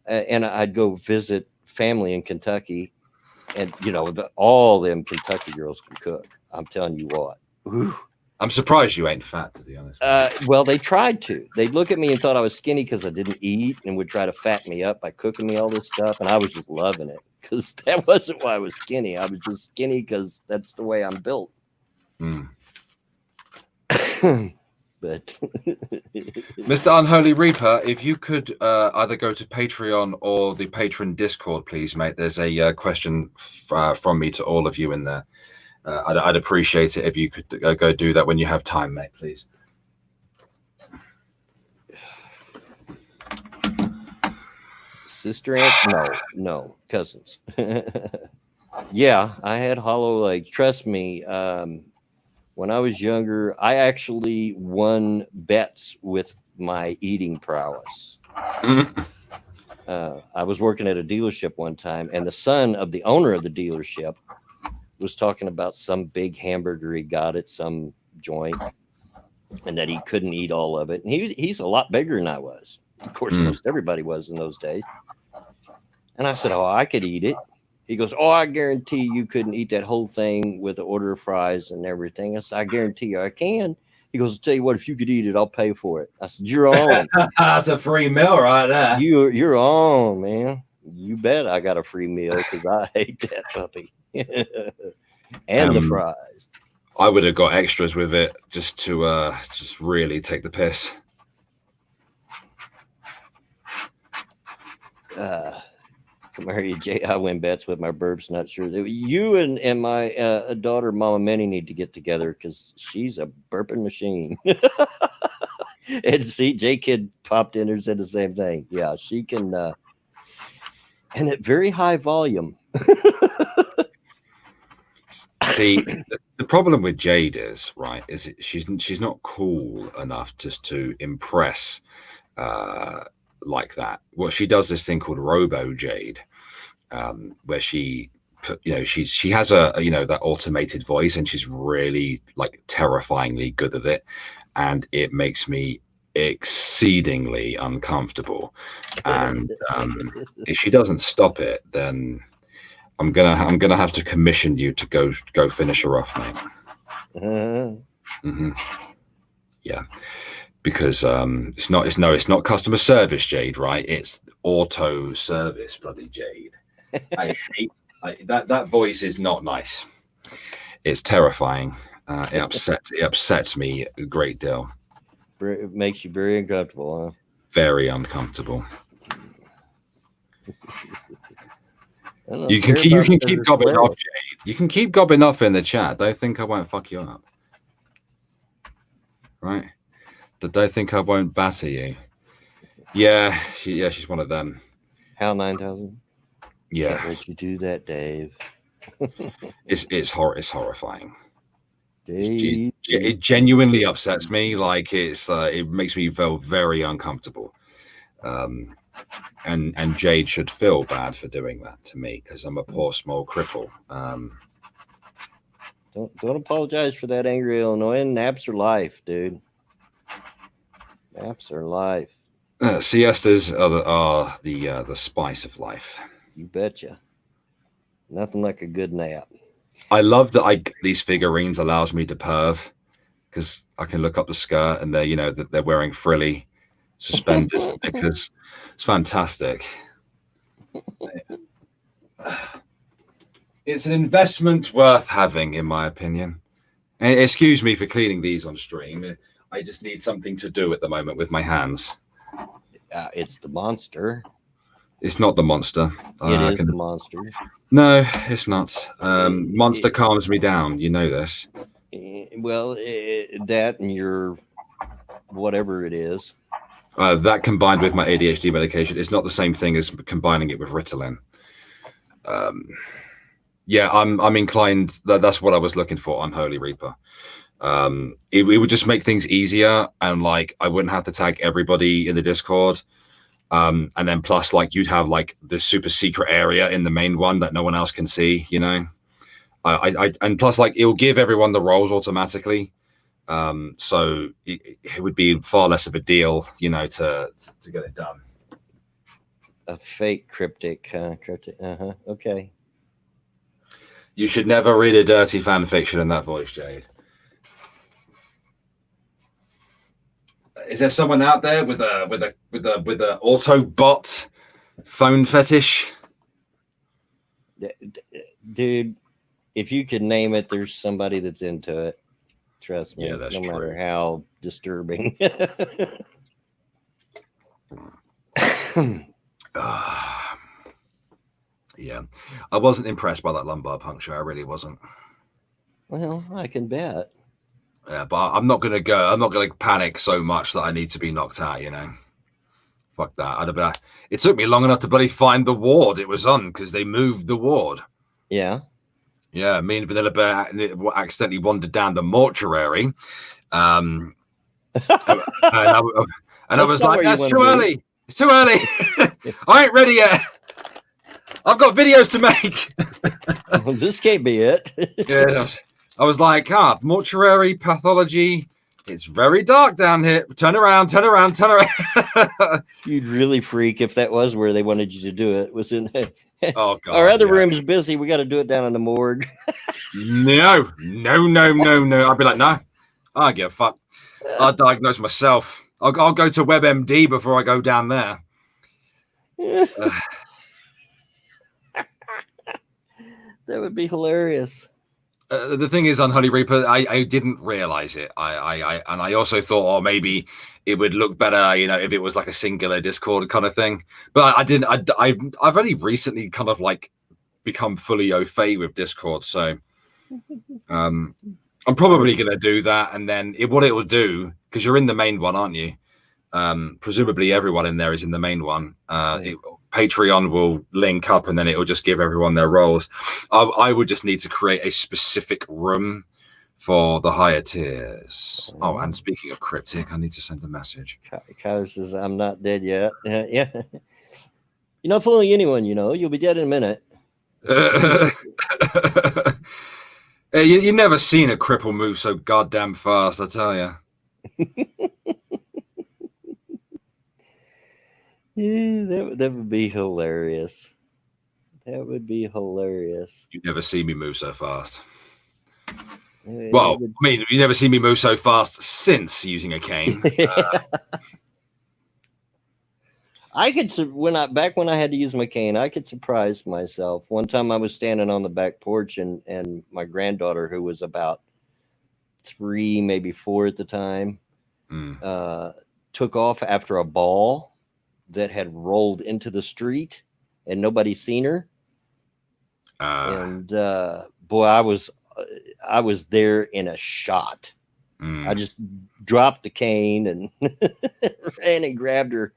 and I'd go visit family in Kentucky, and all them Kentucky girls can cook. I'm telling you what. Whew. I'm surprised you ain't fat, to be honest. Well, they tried to. They'd look at me and thought I was skinny because I didn't eat, and would try to fatten me up by cooking me all this stuff, and I was just loving it because that wasn't why I was skinny. I was just skinny because that's the way I'm built. But Mr. Unholy Reaper, if you could either go to Patreon or the Patreon Discord, please, mate. There's a question from me to all of you in there. I'd appreciate it if you could go do that when you have time, mate, please. Sister aunt? No, cousins. Yeah, I had hollow legs. Trust me. When I was younger, I actually won bets with my eating prowess. I was working at a dealership one time, and the son of the owner of the dealership was talking about some big hamburger he got at some joint, and that he couldn't eat all of it. And he's a lot bigger than I was. Of course, most everybody was in those days. And I said, "Oh, I could eat it." He goes, "Oh, I guarantee you couldn't eat that whole thing with the order of fries and everything." I said, "I guarantee you I can." He goes, "I'll tell you what, if you could eat it, I'll pay for it." I said, "You're on." That's a free meal right there. You're on, man. You bet I got a free meal because I hate that puppy. And the fries. I would have got extras with it just to just really take the piss. Come here, Jay. I win bets with my burbs. Not sure. You and my daughter, Mama Minnie, need to get together because she's a burping machine. And see, J Kid popped in and said the same thing. Yeah, she can, and at very high volume. See, the problem with Jade is she's not cool enough just to impress like that. Well, she does this thing called Robo Jade, where she has a that automated voice, and she's really like terrifyingly good at it, and it makes me exceedingly uncomfortable. And if she doesn't stop it, then I'm gonna have to commission you to go finish her off, mate. Yeah. Because it's not customer service, Jade, right? It's auto service, bloody Jade. I hate that voice is not nice. It's terrifying. It upsets me a great deal. It makes you very uncomfortable, huh? Very uncomfortable. You can keep gobbing off, Jade. You can keep gobbing off in the chat. Don't think I won't fuck you up, right? Don't think I won't batter you. Yeah, she's one of them. Hal 9000. Yeah. Can't let you do that, Dave. It's horrifying. Day It genuinely upsets me. Like it makes me feel very uncomfortable. And Jade should feel bad for doing that to me because I'm a poor small cripple. Don't apologize for that, angry Illinoisan. Naps are life, dude. Naps are life. Siestas are the spice of life. You betcha. Nothing like a good nap. I love that these figurines allows me to perv because I can look up the skirt and they're wearing frilly suspenders because it's fantastic. It's an investment worth having, in my opinion. And excuse me for cleaning these on stream. I just need something to do at the moment with my hands. It's the monster. It's not the monster. It is the monster. No, it's not. Monster calms me down. You know this. Well, that and your whatever it is. That combined with my ADHD medication is not the same thing as combining it with Ritalin. Yeah, I'm inclined. That's what I was looking for on Holy Reaper. It would just make things easier, and like I wouldn't have to tag everybody in the Discord. And then plus, like you'd have like this super secret area in the main one that no one else can see. You know, and plus, like it'll give everyone the roles automatically. So it would be far less of a deal, you know, to get it done. A fake cryptic. Okay. You should never read a dirty fan fiction in that voice, Jade. Is there someone out there with a Autobot phone fetish? Dude, if you could name it, there's somebody that's into it. Trust me. Yeah, that's no true. Matter how disturbing. Yeah, I wasn't impressed by that lumbar puncture. I really wasn't. Well, I can bet. Yeah, but I'm not gonna panic so much that I need to be knocked out. You know, fuck that. It took me long enough to bloody find the ward it was on because they moved the ward. Yeah. Yeah, me and Vanilla Bear accidentally wandered down the mortuary. And I was like, that's too early. It's too early. I ain't ready yet. I've got videos to make. Well, this can't be it. Yeah, I was like, mortuary pathology. It's very dark down here. Turn around. You'd really freak if that was where they wanted you to do it. Was in oh god. Our other room's busy. We got to do it down in the morgue. No. I'd be like, no. I don't give a fuck. I'll diagnose myself. I'll go to WebMD before I go down there. That would be hilarious. The thing is, on Holy Reaper, I didn't realize it. I also thought, maybe it would look better, you know, if it was like a singular Discord kind of thing. But I didn't. I've only recently kind of like become fully au fait with Discord, so I'm probably gonna do that. And then what it will do, because you're in the main one, aren't you? Presumably everyone in there is in the main one. Patreon will link up and then it will just give everyone their roles. I would just need to create a specific room for the higher tiers. Oh, and speaking of cryptic, I need to send a message. Kyler says, I'm not dead yet. Yeah. You're not fooling anyone, you know. You'll be dead in a minute. You never seen a cripple move so goddamn fast, I tell you. Yeah, that would be hilarious. That would be hilarious. You never see me move so fast. Well, I mean, you never see me move so fast since using a cane. I could when I had to use my cane, I could surprise myself. One time I was standing on the back porch and my granddaughter, who was about 3, maybe 4 at the time, took off after a ball that had rolled into the street and nobody's seen her. And boy, I was there in a shot. I just dropped the cane and ran and grabbed her.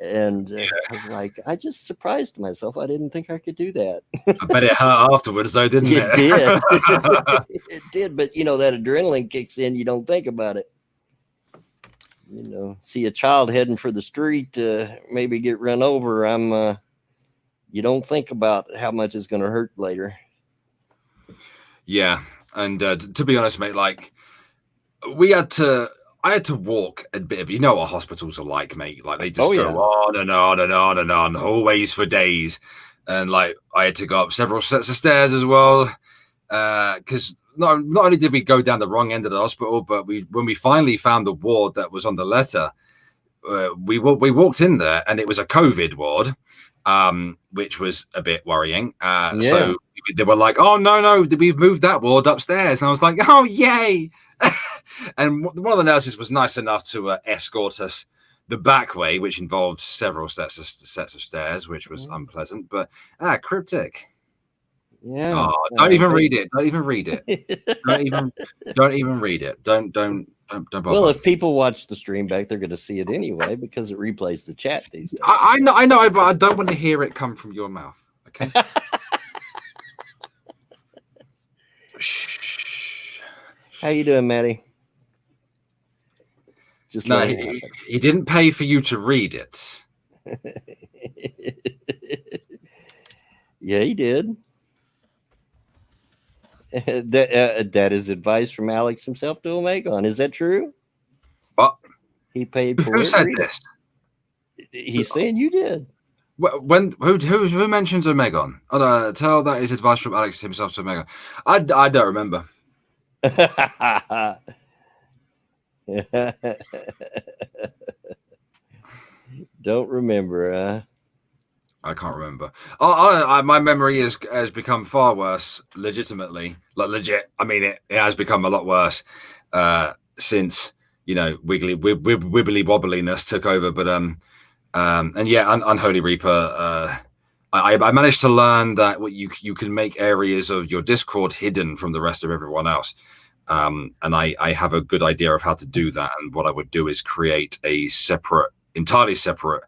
And I was like, I just surprised myself. I didn't think I could do that. I bet it hurt afterwards, though, didn't it? It did. It did. But, that adrenaline kicks in. You don't think about it. See a child heading for the street to maybe get run over. You don't think about how much it's going to hurt later. Yeah. And to be honest, mate, like I had to walk a bit of, what hospitals are like, mate. Like they just go on and on and on and on, always for days. And like I had to go up several sets of stairs as well. Because not only did we go down the wrong end of the hospital, but when we finally found the ward that was on the letter, we walked in there and it was a COVID ward, which was a bit worrying. So they were like, "Oh no, we've moved that ward upstairs," and I was like, "Oh yay!" And one of the nurses was nice enough to escort us the back way, which involved several sets of stairs, which was unpleasant, but cryptic. Yeah. Oh, don't even read it. Don't even read it. Don't even read it. Don't bother. Well, if people watch the stream back, they're going to see it anyway because it replays the chat these days. I know, but I don't want to hear it come from your mouth. Okay. Shh. How you doing, Maddie? Just no, he didn't pay for you to read it. Yeah, he did. That is advice from Alex himself to Omegon. Is that true? What? He paid for Who it. said this? He's saying you did. Who mentions Omegon? Oh, tell that is advice from Alex himself to Omegon. I don't remember. Don't remember, I can't remember. My memory has become far worse. Legitimately, like legit. I mean, it has become a lot worse since wibbly wobbliness took over. But and yeah, Unholy Reaper. I managed to learn that you can make areas of your Discord hidden from the rest of everyone else. And I have a good idea of how to do that. And what I would do is create a entirely separate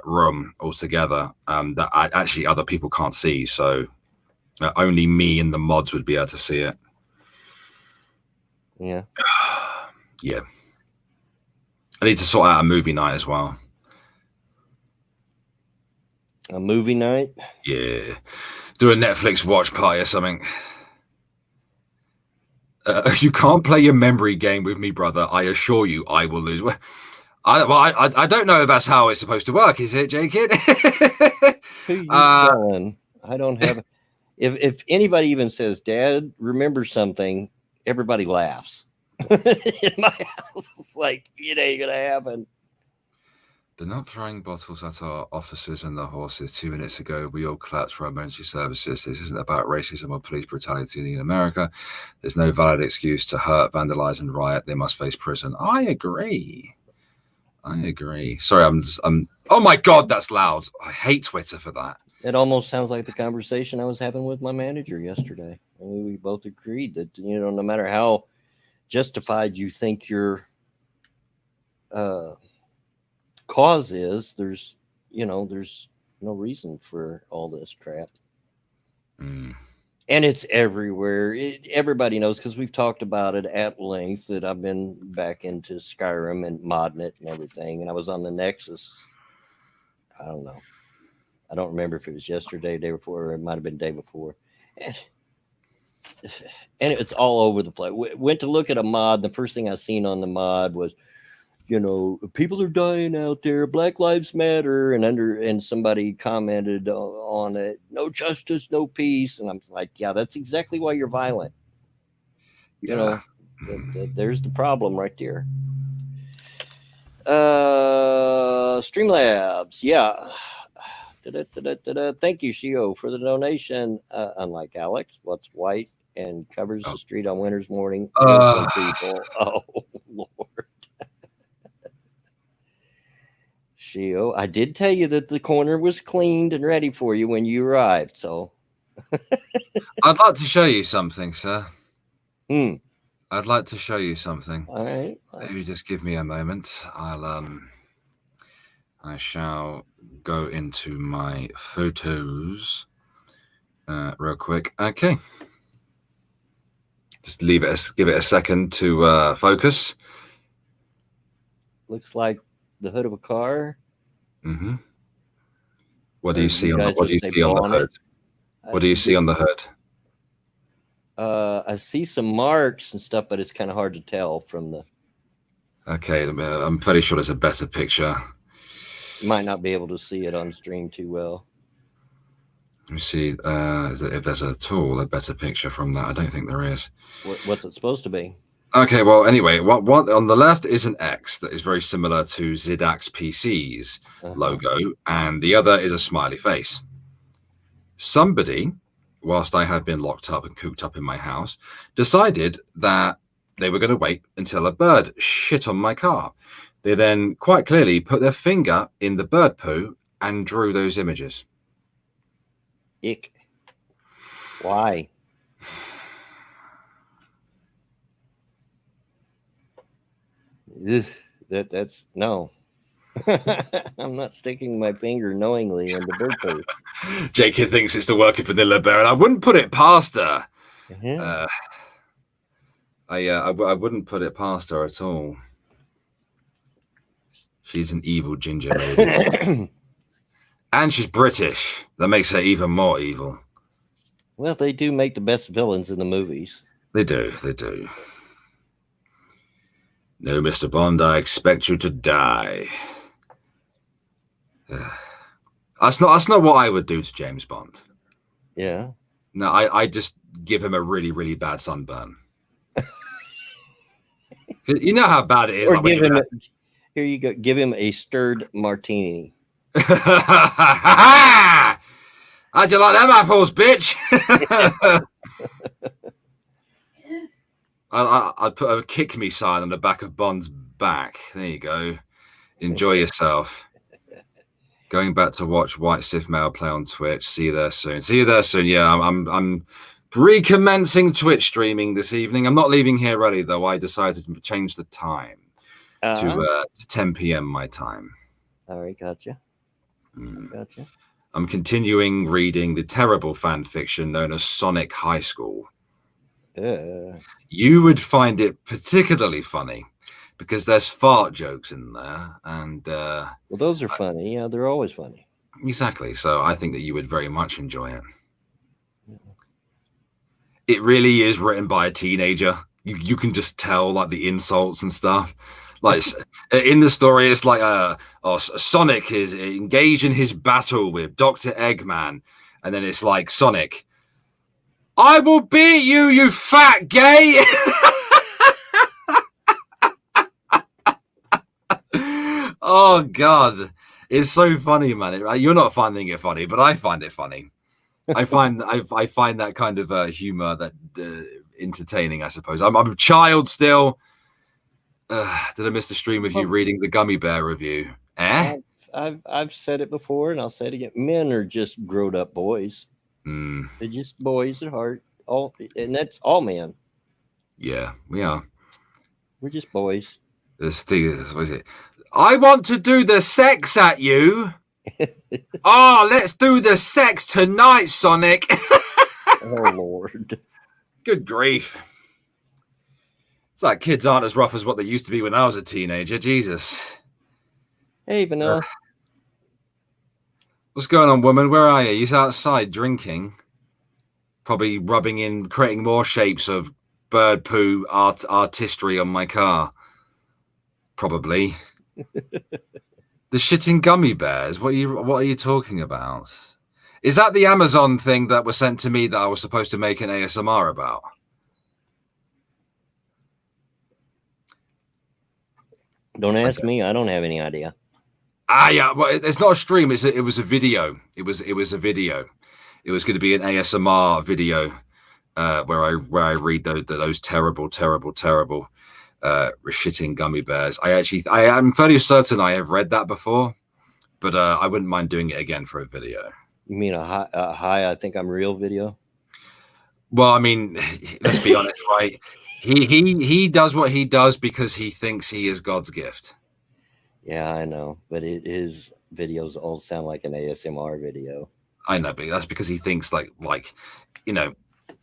room altogether that actually other people can't see. So only me and the mods would be able to see it. Yeah. Yeah. I need to sort out a movie night as well. A movie night? Yeah. Do a Netflix watch party or something. You can't play your memory game with me, brother. I assure you, I will lose. I don't know if that's how it's supposed to work, is it, J-Kid? Who you calling? I don't have. If anybody even says, "Dad, remember something," everybody laughs. In my house, it's like it ain't gonna happen. They're not throwing bottles at our officers and the horses. 2 minutes ago, we all collapsed for our emergency services. This isn't about racism or police brutality in America. There's no valid excuse to hurt, vandalize, and riot. They must face prison. I agree. Sorry, I'm. Oh my God, that's loud. I hate Twitter for that. It almost sounds like the conversation I was having with my manager yesterday. I mean, we both agreed that no matter how justified you think your cause is, there's no reason for all this crap. And it's everywhere. Everybody knows, because we've talked about it at length, that I've been back into Skyrim and modding it and everything. And I was on the Nexus. I don't know. I don't remember if it was yesterday, day before, or it might have been day before. And it's all over the place. Went to look at a mod. The first thing I seen on the mod was, people are dying out there. Black Lives Matter. And somebody commented on it, no justice, no peace. And I'm like, yeah, that's exactly why you're violent. There's the problem right there. Streamlabs. Yeah. Thank you, Shio, for the donation. Unlike Alex, what's white and covers the street on winter's morning. People. Oh, Lord. Shio, I did tell you that the corner was cleaned and ready for you when you arrived, so. I'd like to show you something, sir. I'd like to show you something. All right. Maybe just give me a moment. I shall go into my photos real quick. Okay. Just give it a second to focus. Looks like the hood of a car. Mm-hmm. What do Or you see on the guys would say bonnet. hood? What do you see on the hood? I see some marks and stuff, but it's kind of hard to tell from the. Okay, I'm fairly sure there's a better picture. You might not be able to see it on stream too well. Let me see if there's at all a better picture from that. I don't think there is. What's it supposed to be? Okay, well, anyway, what on the left is an X that is very similar to Zidak's PC's logo, and the other is a smiley face. Somebody, whilst I have been locked up and cooped up in my house, decided that they were going to wait until a bird shit on my car. They then quite clearly put their finger in the bird poo and drew those images. Ick. Why? Ugh, that's no. I'm not sticking my finger knowingly in the bird poo. Jacob thinks it's the work of Vanilla Bear, and I wouldn't put it past her. I wouldn't put it past her at all. She's an evil ginger lady. And she's British. That makes her even more evil. Well, they do make the best villains in the movies. They do. No, Mr. Bond, I expect you to die. That's not what I would do to James Bond. Yeah. No, I just give him a really, really bad sunburn. You know how bad it is. Or give him here you go. Give him a stirred martini. How'd you like them apples, bitch? I'd put a kick me sign on the back of Bond's back. There you go. Enjoy yourself. Going back to watch White Sith Male play on Twitch. See you there soon. Yeah, I'm recommencing Twitch streaming this evening. I'm not leaving here early though. I decided to change the time to 10 p.m. my time. All right, gotcha. Gotcha. I'm continuing reading the terrible fan fiction known as Sonic High School. You would find it particularly funny because there's fart jokes in there, and well, those are funny. Yeah, they're always funny. Exactly. So I think that you would very much enjoy it. It really is written by a teenager. You can just tell like the insults and stuff. Like in the story, it's like Sonic is engaged in his battle with Dr. Eggman, and then it's like Sonic, I will beat you, you fat gay. Oh God, it's so funny, man. You're not finding it funny, but I find it funny. I find that kind of humor that entertaining. I suppose I'm a child still. Did I miss the stream of you reading the Gummy Bear review? I've said it before, and I'll say it again. Men are just grown up boys. They're just boys at heart. And that's all men. Yeah, we are. We're just boys. This thing is, what is it? I want to do the sex at you. Oh, let's do the sex tonight, Sonic. Oh, Lord. Good grief. It's like kids aren't as rough as what they used to be when I was a teenager. Jesus. Hey, Vanilla. What's going on, woman? Where are you? You're outside drinking. Probably rubbing in, creating more shapes of bird poo artistry on my car. Probably. The shitting gummy bears. What are you talking about? Is that the Amazon thing that was sent to me that I was supposed to make an ASMR about? Don't ask me. I don't have any idea. Yeah. Well, it's not a stream. It was a video. It was a video. It was going to be an ASMR video where I read those terrible shitting gummy bears. I am fairly certain I have read that before, but I wouldn't mind doing it again for a video. You mean a hi, I think I'm real video? Well, I mean, let's be honest, right? He does what he does because he thinks he is God's gift. Yeah, I know, but his videos all sound like an ASMR video. I know, but that's because he thinks like you know,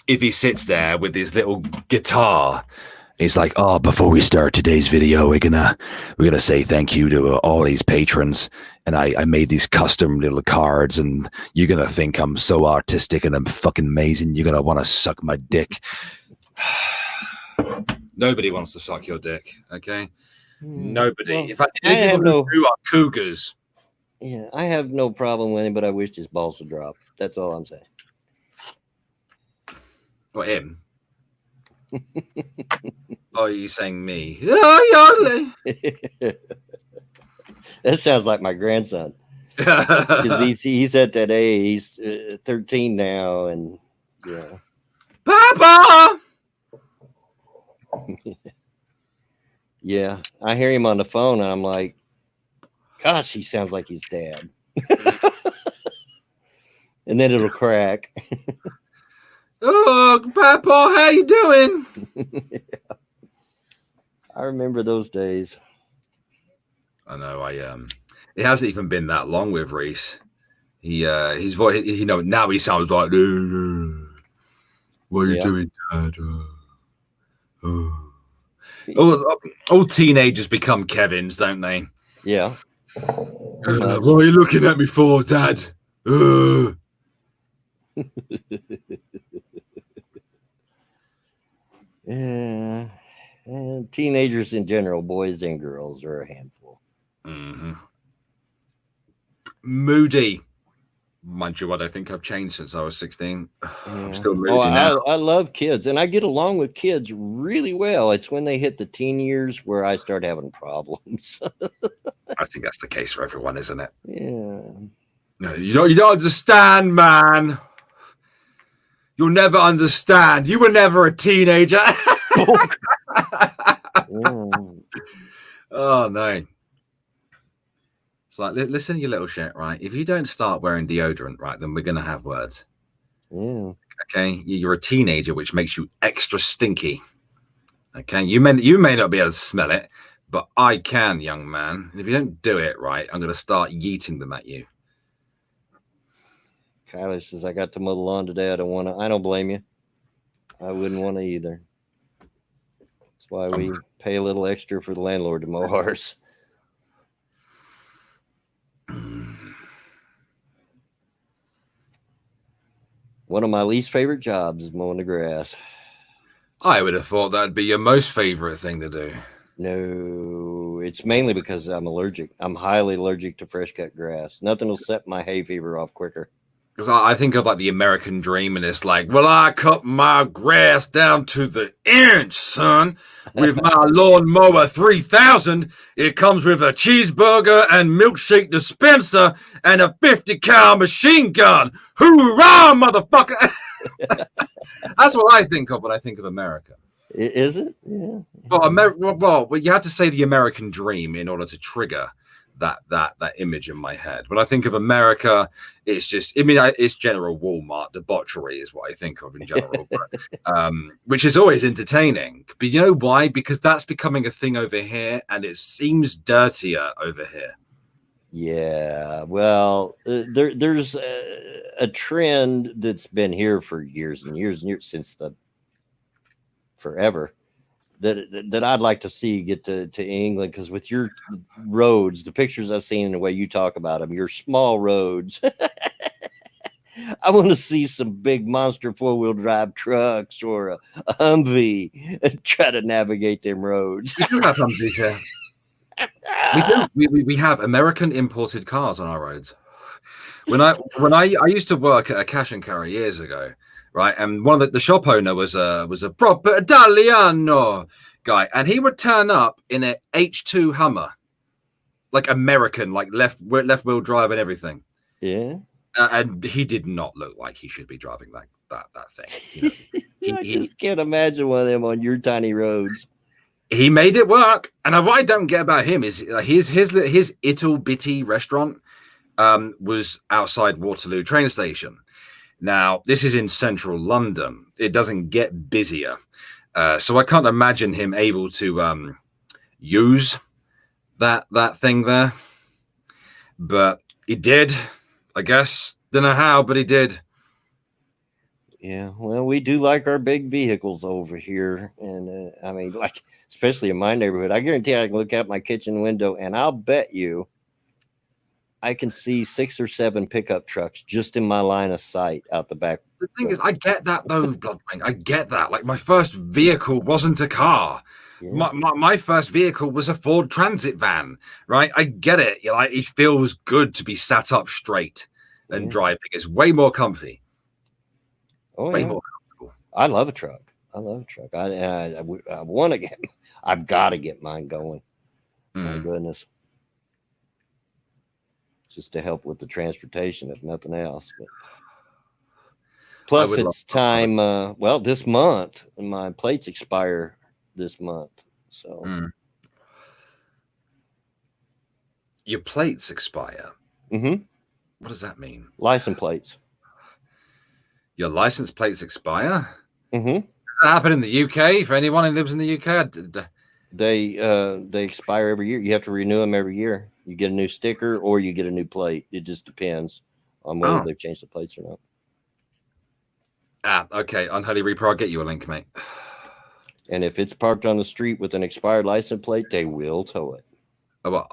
if he sits there with his little guitar, he's like, "Oh, before we start today's video, we're gonna say thank you to all these patrons, and I made these custom little cards, and you're gonna think I'm so artistic and I'm fucking amazing. You're gonna want to suck my dick." Nobody wants to suck your dick, okay? Nobody. Well, In fact, I the have people who are cougars. Yeah, I have no problem with him, but I wished his balls would drop. That's all I'm saying. What, him? Oh, are you saying me? Oh, That sounds like my grandson. Because he's at that age. He's 13 now, and yeah. Papa! Yeah, I hear him on the phone, and I'm like, gosh, he sounds like his dad. And then it'll crack. Oh, Papa, how you doing? Yeah. I remember those days. I know. It hasn't even been that long with Reese. His voice. Now he sounds like, "What are you doing, Dad?" All teenagers become Kevins, don't they? Yeah. What are you looking at me for, Dad? Yeah. And teenagers in general, boys and girls, are a handful. Mm-hmm. Moody. Mind you, what I think I've changed since I was 16. I'm still moody now. I love kids, and I get along with kids really well. It's when they hit the teen years where I start having problems. I think that's the case for everyone, isn't it? Yeah. No, you don't understand, man. You'll never understand. You were never a teenager. Oh no. It's like, listen, you little shit, right? If you don't start wearing deodorant, right, then we're gonna have words. Yeah. Okay, you're a teenager, which makes you extra stinky. Okay, you may not be able to smell it, but I can, young man. And if you don't do it right, I'm gonna start yeeting them at you. Kyler says, I got to mow the lawn today. I don't blame you. I wouldn't want to either. That's why we pay a little extra for the landlord to mow ours. One of my least favorite jobs is mowing the grass. I would have thought that'd be your most favorite thing to do. No, it's mainly because I'm allergic. I'm highly allergic to fresh cut grass. Nothing will set my hay fever off quicker. Because I think of like the American dream, and it's like, well, I cut my grass down to the inch, son, with my lawnmower 3000. It comes with a cheeseburger and milkshake dispenser and a 50 cal machine gun. Hoorah, motherfucker! That's what I think of when I think of America. Is it? Yeah. Well, you have to say the American dream in order to trigger that image in my head. When I think of America, it's just, it's general Walmart debauchery is what I think of in general, which is always entertaining. But you know why? Because that's becoming a thing over here, and it seems dirtier over here. Yeah, well, there's a trend that's been here for years and years and years, since forever, that I'd like to see get to England, because with your roads, the pictures I've seen and the way you talk about them, your small roads, I want to see some big monster 4-wheel drive trucks or a Humvee and try to navigate them roads. We do have Humvees here. We have American imported cars on our roads. When I used to work at a cash and carry years ago, right, and one of the shop owner was a proper Italiano guy, and he would turn up in an H2 Hummer, like American, like left wheel drive and everything. Yeah, and he did not look like he should be driving that thing. You know? I just can't imagine one of them on your tiny roads. He made it work, and what I don't get about him is his ittle bitty restaurant was outside Waterloo train station. Now, this is in central London. It doesn't get busier. So I can't imagine him able to use that thing there, but he did. I guess don't know how, but he did. Yeah, well, we do like our big vehicles over here, and I mean, like especially in my neighborhood, I guarantee I can look out my kitchen window, and I'll bet you I can see 6 or 7 pickup trucks just in my line of sight out the back. The thing is, I get that though, Bloodwing. I get that. Like my first vehicle wasn't a car. Yeah. My first vehicle was a Ford Transit van, right? I get it. Like it feels good to be sat up straight and driving. It's way more comfy. Oh, way yeah. more comfortable. I love a truck. I love a truck. I want to get. I've got to get mine going. My goodness. Just to help with the transportation, if nothing else. But plus, it's time. Well, this month, my plates expire this month. So your plates expire. Mm-hmm. What does that mean? License plates. Your license plates expire? Mm-hmm. Does that happen in the UK? For anyone who lives in the UK, they expire every year. You have to renew them every year. You get a new sticker or you get a new plate. It just depends on whether they've changed the plates or not. Okay. Unholy Reaper, I'll get you a link, mate. And if it's parked on the street with an expired license plate, they will tow it. Well,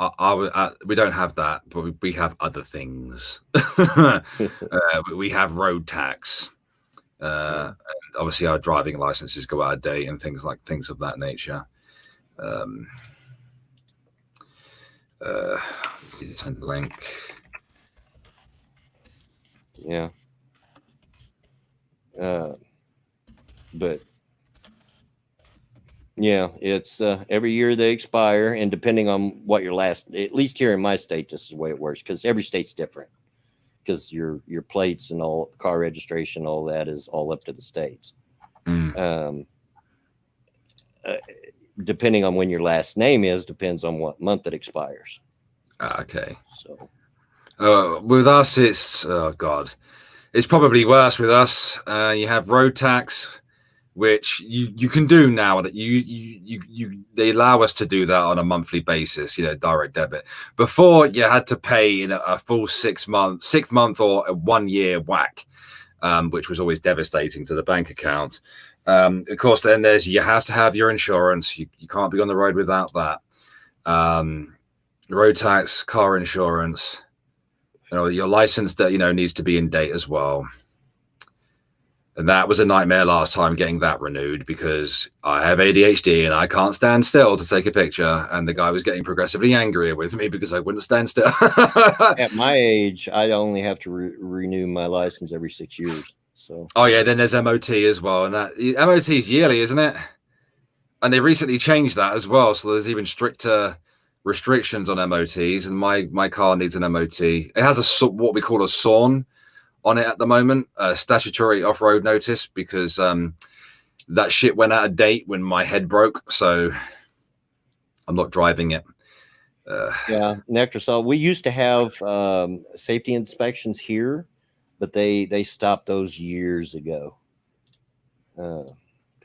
we don't have that, but we have other things. We have road tax. And obviously, our driving licenses go out of date and things of that nature. Send a link. Yeah. But yeah, it's every year they expire, and depending on what your last, at least here in my state, this is the way it works because every state's different. Because your plates and all car registration, all that is all up to the states. Depending on when your last name is, depends on what month it expires. Okay. So with us, it's God, it's probably worse with us. You have road tax, which you can do now that they allow us to do that on a monthly basis, direct debit. Before you had to pay in a full 6 month or a 1 year whack, which was always devastating to the bank account. Of course, then you have to have your insurance. You can't be on the road without that. Road tax, car insurance, your license that needs to be in date as well. And that was a nightmare last time getting that renewed because I have ADHD and I can't stand still to take a picture. And the guy was getting progressively angrier with me because I wouldn't stand still. At my age, I only have to renew my license every 6 years. So. Oh yeah, then there's MOT as well, and that MOT is yearly, isn't it? And they've recently changed that as well, so there's even stricter restrictions on MOTs. And my car needs an MOT. It has what we call a SORN on it at the moment, a statutory off-road notice, because that shit went out of date when my head broke, so I'm not driving it. Yeah, Nectar. So we used to have safety inspections here, but they stopped those years ago.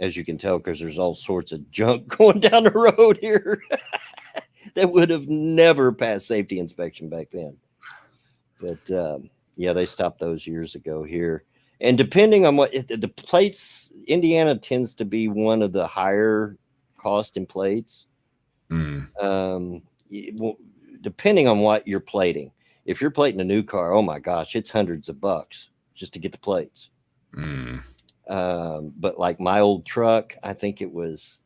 As you can tell, because there's all sorts of junk going down the road here that would have never passed safety inspection back then. But yeah, they stopped those years ago here. And depending on what the plates, Indiana tends to be one of the higher cost in plates. Depending on what you're plating. If you're plating a new car, oh my gosh, it's hundreds of bucks just to get the plates. But like my old truck, I think it was,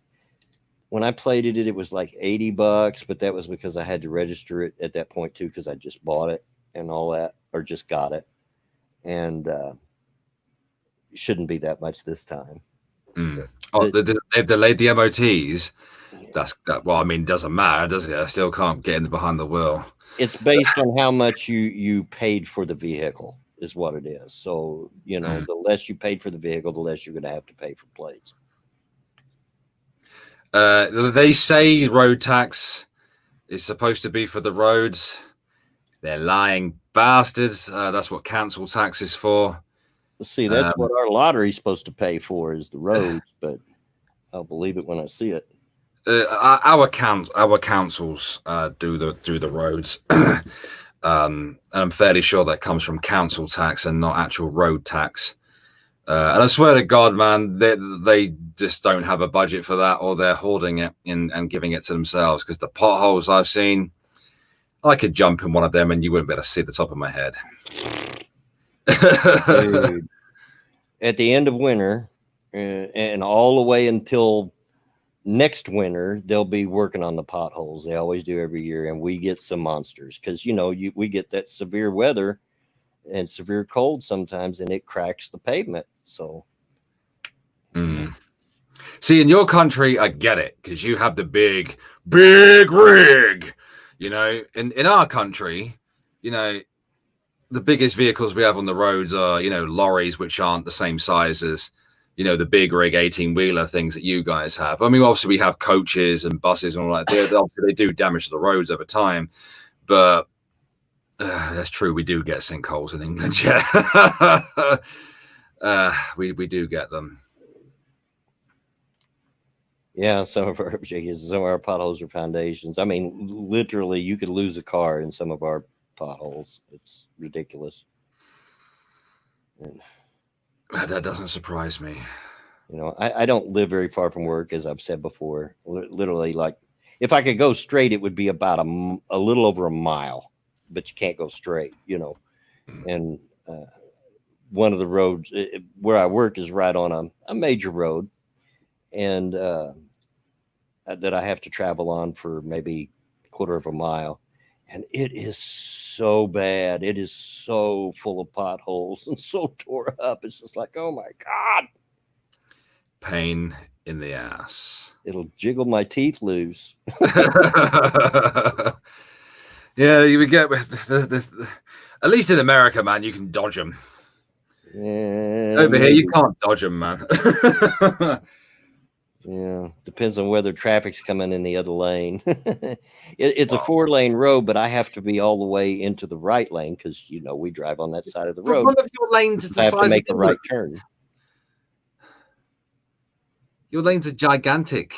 when I plated it, it was like $80, but that was because I had to register it at that point too, because I just bought it and all that, or just got it. And it shouldn't be that much this time. They've delayed the MOTs. Well, I mean, doesn't matter, does it? I still can't get in behind the wheel. It's based on how much you paid for the vehicle is what it is. So, the less you paid for the vehicle, the less you're going to have to pay for plates. They say road tax is supposed to be for the roads. They're lying bastards. That's what council tax is for. See, that's what our lottery's supposed to pay for is the roads, but I'll believe it when I see it. our councils do the roads, and I'm fairly sure that comes from council tax and not actual road tax. And I swear to God, man, they just don't have a budget for that, or they're hoarding it and giving it to themselves. Because the potholes I've seen, I could jump in one of them and you wouldn't be able to see the top of my head. Dude, at the end of winter, and all the way until next winter, they'll be working on the potholes. They always do every year, and we get some monsters because we get that severe weather and severe cold sometimes, and it cracks the pavement. So, See, in your country, I get it because you have the big rig. In our country, the biggest vehicles we have on the roads are, lorries, which aren't the same size as, the big rig 18-wheeler things that you guys have. I mean, obviously we have coaches and buses and all that. Obviously they do damage to the roads over time, but that's true. We do get sinkholes in England. Yeah, we do get them. Yeah, some of our potholes are foundations. I mean, literally, you could lose a car in some of our potholes. It's ridiculous. That doesn't surprise me. I don't live very far from work, as I've said before. Literally, like, if I could go straight, it would be about a little over a mile, but you can't go straight, And one of the roads where I work is right on a major road, and that I have to travel on for maybe a quarter of a mile. And it is so bad. It is so full of potholes and so tore up. It's just like, oh my God. Pain in the ass. It'll jiggle my teeth loose. Yeah, you would get at least in America, man, you can dodge them. Over here, you can't dodge them, man. Yeah, depends on whether traffic's coming in the other lane. It's a 4-lane road, but I have to be all the way into the right lane because we drive on that side of the road. One of your lanes is the size I have to make a right turn. Your lanes are gigantic.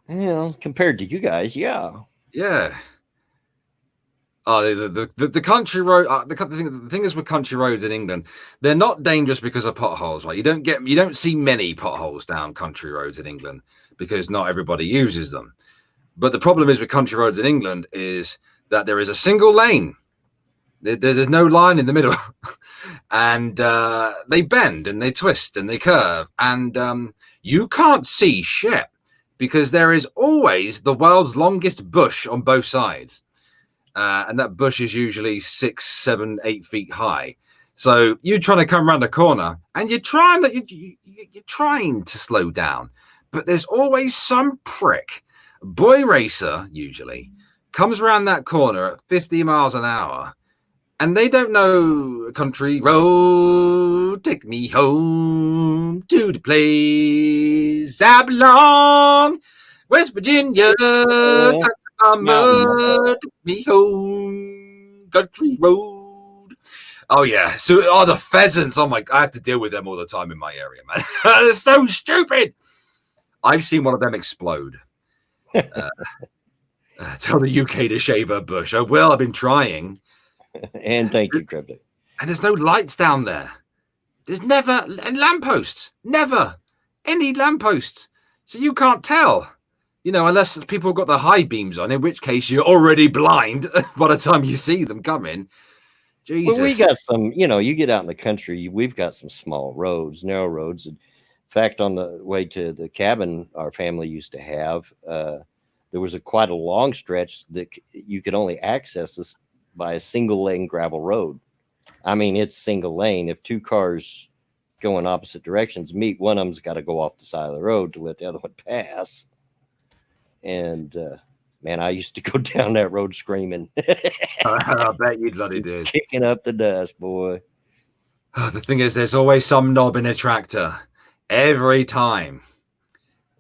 Compared to you guys, yeah. Yeah. Oh, the country road. The thing is with country roads in England, they're not dangerous because of potholes, right? You don't see many potholes down country roads in England because not everybody uses them. But the problem is with country roads in England is that there is a single lane. There's no line in the middle, and they bend and they twist and they curve, and you can't see shit because there is always the world's longest bush on both sides. And that bush is usually 6, 7, 8 feet high. So you're trying to come around the corner and you're trying to slow down, but there's always some prick, boy racer usually, comes around that corner at 50 miles an hour, and they don't know country road, take me home to the place I belong, West Virginia. Took me home, country road. Oh yeah, so the pheasants. Oh my, I have to deal with them all the time in my area, man. They're so stupid. I've seen one of them explode. Tell the UK to shave her bush. Oh well, I've been trying. And thank you, Cryptic. And there's no lights down there. There's never lampposts. Never any lampposts. So you can't tell. Unless people have got the high beams on, in which case you're already blind by the time you see them coming. Jesus. Well, we got some, you get out in the country, we've got some small roads, narrow roads. In fact, on the way to the cabin our family used to have, there was quite a long stretch that you could only access this by a single lane gravel road. I mean, it's single lane. If two cars go in opposite directions meet, one of them's got to go off the side of the road to let the other one pass. And man, I used to go down that road screaming. I bet you bloody did. Kicking up the dust, boy. Oh, the thing is, there's always some knob in a tractor. Every time.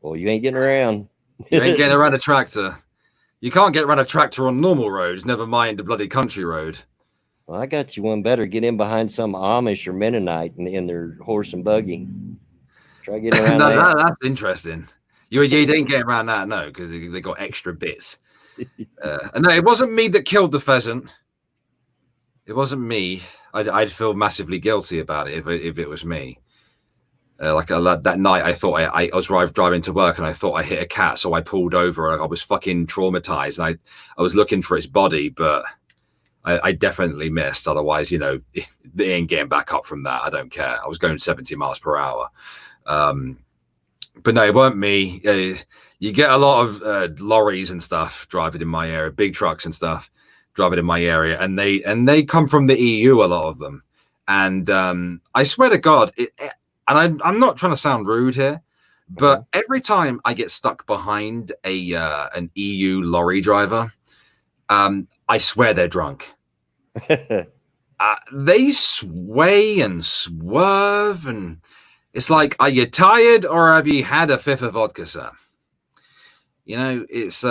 Well, you ain't getting around. You ain't getting around a tractor. You can't get around a tractor on normal roads, never mind a bloody country road. Well, I got you one better. Get in behind some Amish or Mennonite in their horse and buggy. Try getting around that's interesting. You didn't get around that, no, because they got extra bits. And no, it wasn't me that killed the pheasant. It wasn't me. I'd feel massively guilty about it if it was me. That night, I thought I was driving to work and I thought I hit a cat, so I pulled over. I was fucking traumatized. And I was looking for its body, but I definitely missed. Otherwise, you know, they ain't getting back up from that. I don't care. I was going 70 miles per hour. But no, it weren't me. You get a lot of lorries and stuff driving in my area, big trucks and stuff driving in my area, and they come from the EU, a lot of them. And I swear to God, and I'm not trying to sound rude here, but every time I get stuck behind an EU lorry driver, I swear they're drunk. They sway and swerve, and it's like, are you tired or have you had a fifth of vodka, sir? You know, it's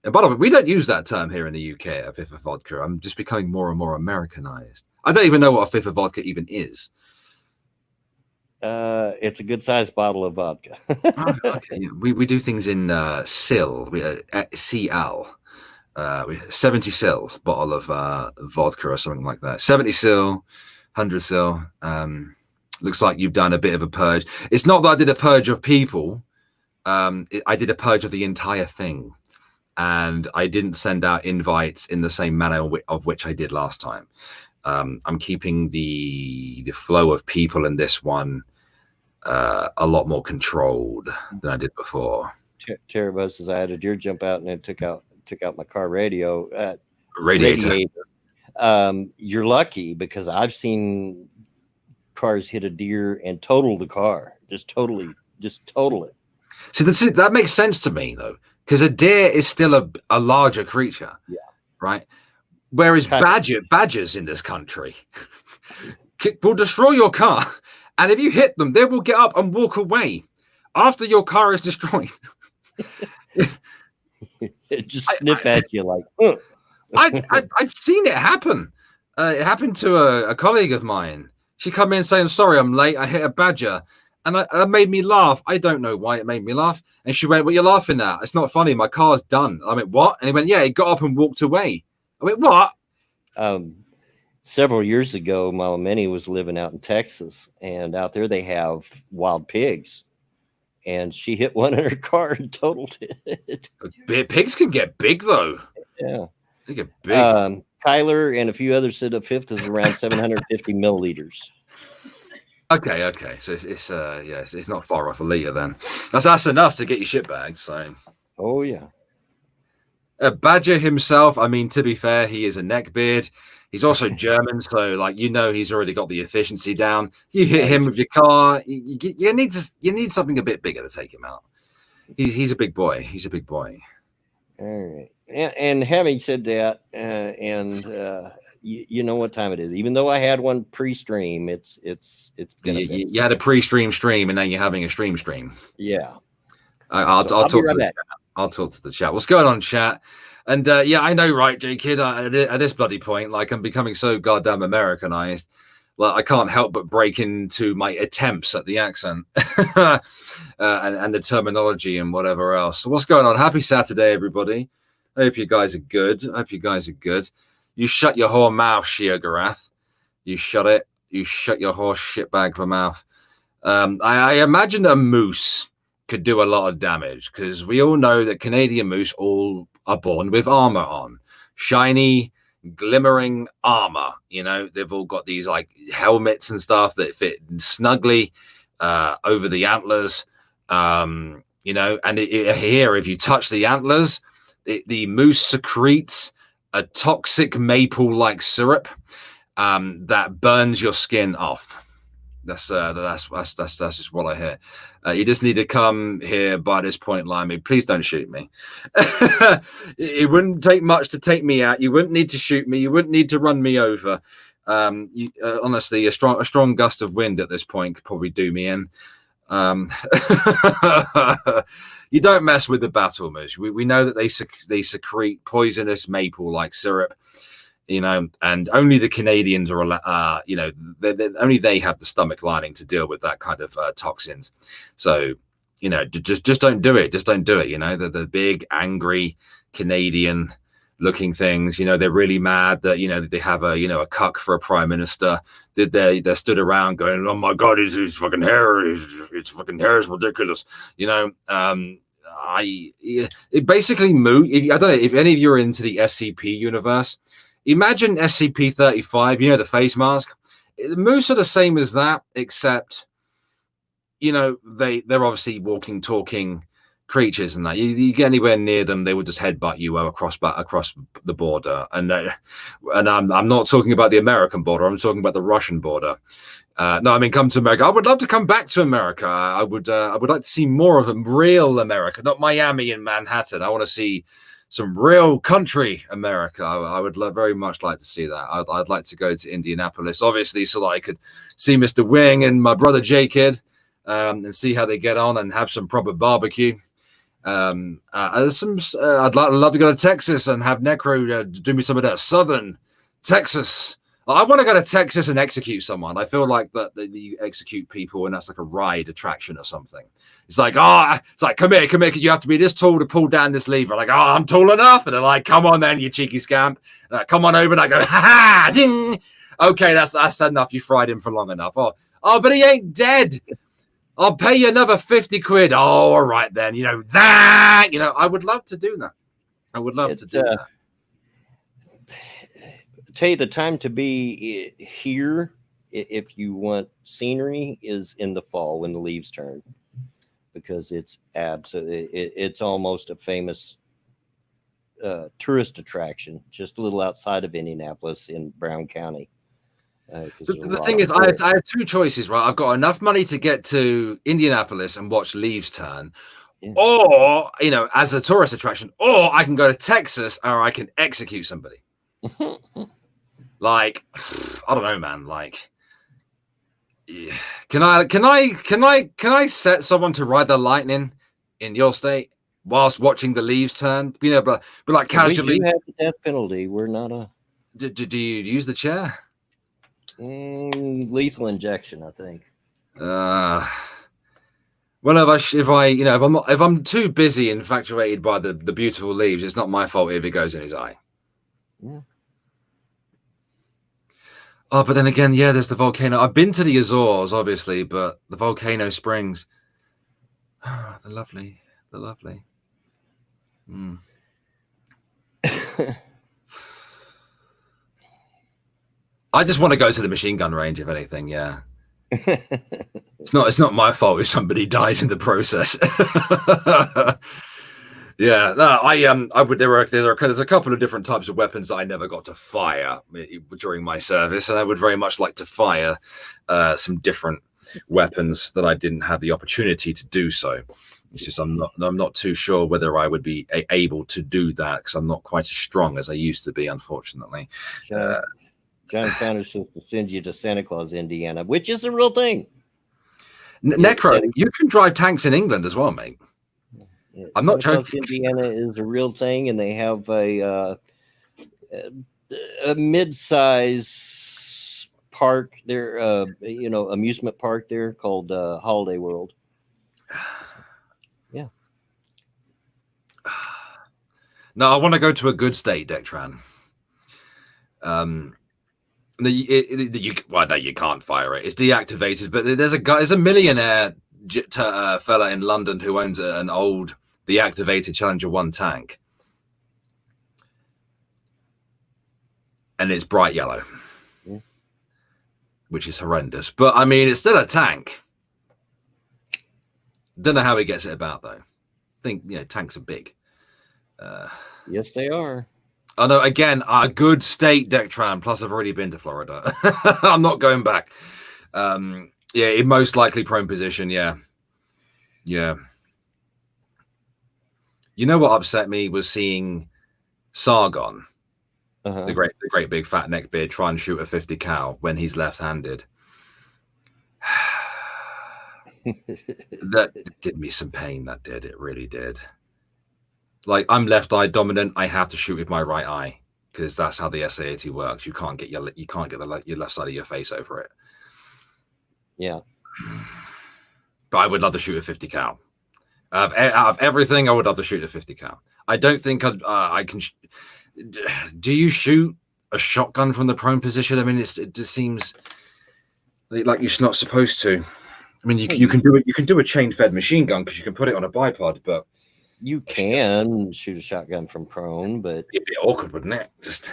and by the way, we don't use that term here in the UK, a fifth of vodka. I'm just becoming more and more Americanized. I don't even know what a fifth of vodka even is. It's a good sized bottle of vodka. Okay. We do things in CIL, CL. 70 sil bottle of vodka or something like that. 70 sil, 100 sil. Looks like you've done a bit of a purge. It's not that I did a purge of people. I did a purge of the entire thing. And I didn't send out invites in the same manner of which I did last time. I'm keeping the flow of people in this one a lot more controlled than I did before. Terabos says I had a deer jump out and it took out my car radiator. You're lucky because I've seen cars hit a deer and total the car. Just total it. See, that makes sense to me though, because a deer is still a larger creature. Yeah. Right. Whereas badgers in this country will destroy your car. And if you hit them, they will get up and walk away after your car is destroyed. It just snip at you like. I've seen it happen. It happened to a colleague of mine. She come in saying, "Sorry, I'm late. I hit a badger," and that made me laugh. I don't know why it made me laugh. And she went, "What are you laughing at? It's not funny. My car's done." I went, "What?" And he went, "Yeah." He got up and walked away. I went, "What?" Several years ago, Mama Minnie was living out in Texas, and out there they have wild pigs. And she hit one in her car and totaled it. Pigs can get big, though. Yeah. They get big. Kyler and a few others said a fifth is around 750 milliliters. Okay. So it's not far off a liter then. That's enough to get your shit bagged. So. Oh, yeah. Badger himself, I mean, to be fair, he is a neckbeard. He's also German, so like he's already got the efficiency down. You hit him with your car, you need something a bit bigger to take him out. He's a big boy. He's a big boy. All right. And having said that, you know what time it is. Even though I had one pre-stream, it's you had a pre-stream and now you're having a stream. Yeah. I'll talk to the chat. What's going on, chat? And I know, right, J Kid. At this bloody point, like I'm becoming so goddamn Americanized, like I can't help but break into my attempts at the accent and the terminology and whatever else. So what's going on? Happy Saturday, everybody. I hope you guys are good. You shut your whore mouth, Shia Garath. You shut it. You shut your horse shitbag for mouth. I imagine a moose could do a lot of damage because we all know that Canadian moose all are born with armor on, shiny, glimmering armor. You know, they've all got these like helmets and stuff that fit snugly over the antlers. You know, and here, if you touch the antlers, the moose secretes a toxic maple-like syrup that burns your skin off. That's just what I hear. You just need to come here by this point, Limey. Please don't shoot me. It wouldn't take much to take me out. You wouldn't need to shoot me. You wouldn't need to run me over. Honestly, a strong gust of wind at this point could probably do me in. You don't mess with the battle moose. We know that they secrete poisonous maple-like syrup. You know, and only the Canadians are, only they have the stomach lining to deal with that kind of toxins. So just don't do it. Just don't do it. The big angry Canadian looking things. They're really mad that that they have a a cuck for a prime minister. They stood around going, oh my god, his fucking hair, his fucking hair is ridiculous. It basically I don't know if any of you are into the SCP universe. Imagine SCP-35. The face mask. The moose are the same as that, except they're obviously walking, talking creatures, and that you get anywhere near them, they would just headbutt you across the border. And I'm not talking about the American border. I'm talking about the Russian border. No, I mean, come to America. I would love to come back to America. I would like to see more of a real America, not Miami and Manhattan. I want to see some real country America. I would very much like to see that. I'd like to go to Indianapolis, obviously, so that I could see Mr. Wing and my brother J-Kid, and see how they get on and have some proper barbecue. I'd love to go to Texas and have Necro do me some of that Southern Texas. I want to go to Texas and execute someone. I feel like that you execute people and that's like a ride attraction or something. It's like, come here. You have to be this tall to pull down this lever. Like, I'm tall enough. And they're like, come on then, you cheeky scamp. Come on over. And I go, ha, ding. Okay, that's enough. You fried him for long enough. Oh, but he ain't dead. I'll pay you another 50 quid. Oh, all right then. I would love to do that. I would love to do that. Tell you the time to be here, if you want scenery, is in the fall when the leaves turn, because it's it's almost a famous tourist attraction just a little outside of Indianapolis in Brown County. The thing is, I have two choices, right? I've got enough money to get to Indianapolis and watch leaves turn, or as a tourist attraction, or I can go to Texas or I can execute somebody. Like, I don't know, man. Like, can I set someone to ride the lightning in your state whilst watching the leaves turn? But like casually. We do have the death penalty. We're not a. Do you use the chair? Lethal injection, I think. Well, if I'm too busy infatuated by the beautiful leaves, it's not my fault if it goes in his eye. Yeah. Oh, but then again, there's the volcano. I've been to the Azores, obviously, but the volcano springs, they're lovely. They're lovely. I just want to go to the machine gun range, if anything. Yeah, it's not my fault if somebody dies in the process. Yeah, no, there's a couple of different types of weapons that I never got to fire during my service, and I would very much like to fire some different weapons that I didn't have the opportunity to do so. It's just I'm not too sure whether I would be able to do that because I'm not quite as strong as I used to be, unfortunately. John Founder says to send you to Santa Claus, Indiana, which is a real thing. Necro, you can drive tanks in England as well, mate. Yeah, I'm not Santa Claus, joking. Indiana is a real thing, and they have a mid-size park there, amusement park there called Holiday World. Yeah. No, I want to go to a good state, Dectran. You can't fire it. It's deactivated, but there's a millionaire fella in London who owns an old deactivated Challenger 1 tank, and it's bright yellow, which is horrendous. But I mean, it's still a tank. Don't know how he gets it about though. I think tanks are big. Yes, they are. Oh no! Again, a good state, Dectran. Plus, I've already been to Florida. I'm not going back. In most likely prone position. Yeah. You know what upset me was seeing Sargon, the great big fat neckbeard, try and shoot a 50 cal when he's left-handed. That did me some pain. That did. It really did. Like, I'm left eye dominant. I have to shoot with my right eye because that's how the SAAT works. You can't get your left side of your face over it. Yeah. But I would love to shoot a 50 cal. Out of everything, I would love to shoot a 50 cal. I don't think I can. Do you shoot a shotgun from the prone position? I mean, it just seems like you're not supposed to. I mean, you can do it. You can do a chain-fed machine gun because you can put it on a bipod, but you can shoot a shotgun from prone, but it'd be awkward, wouldn't it? Just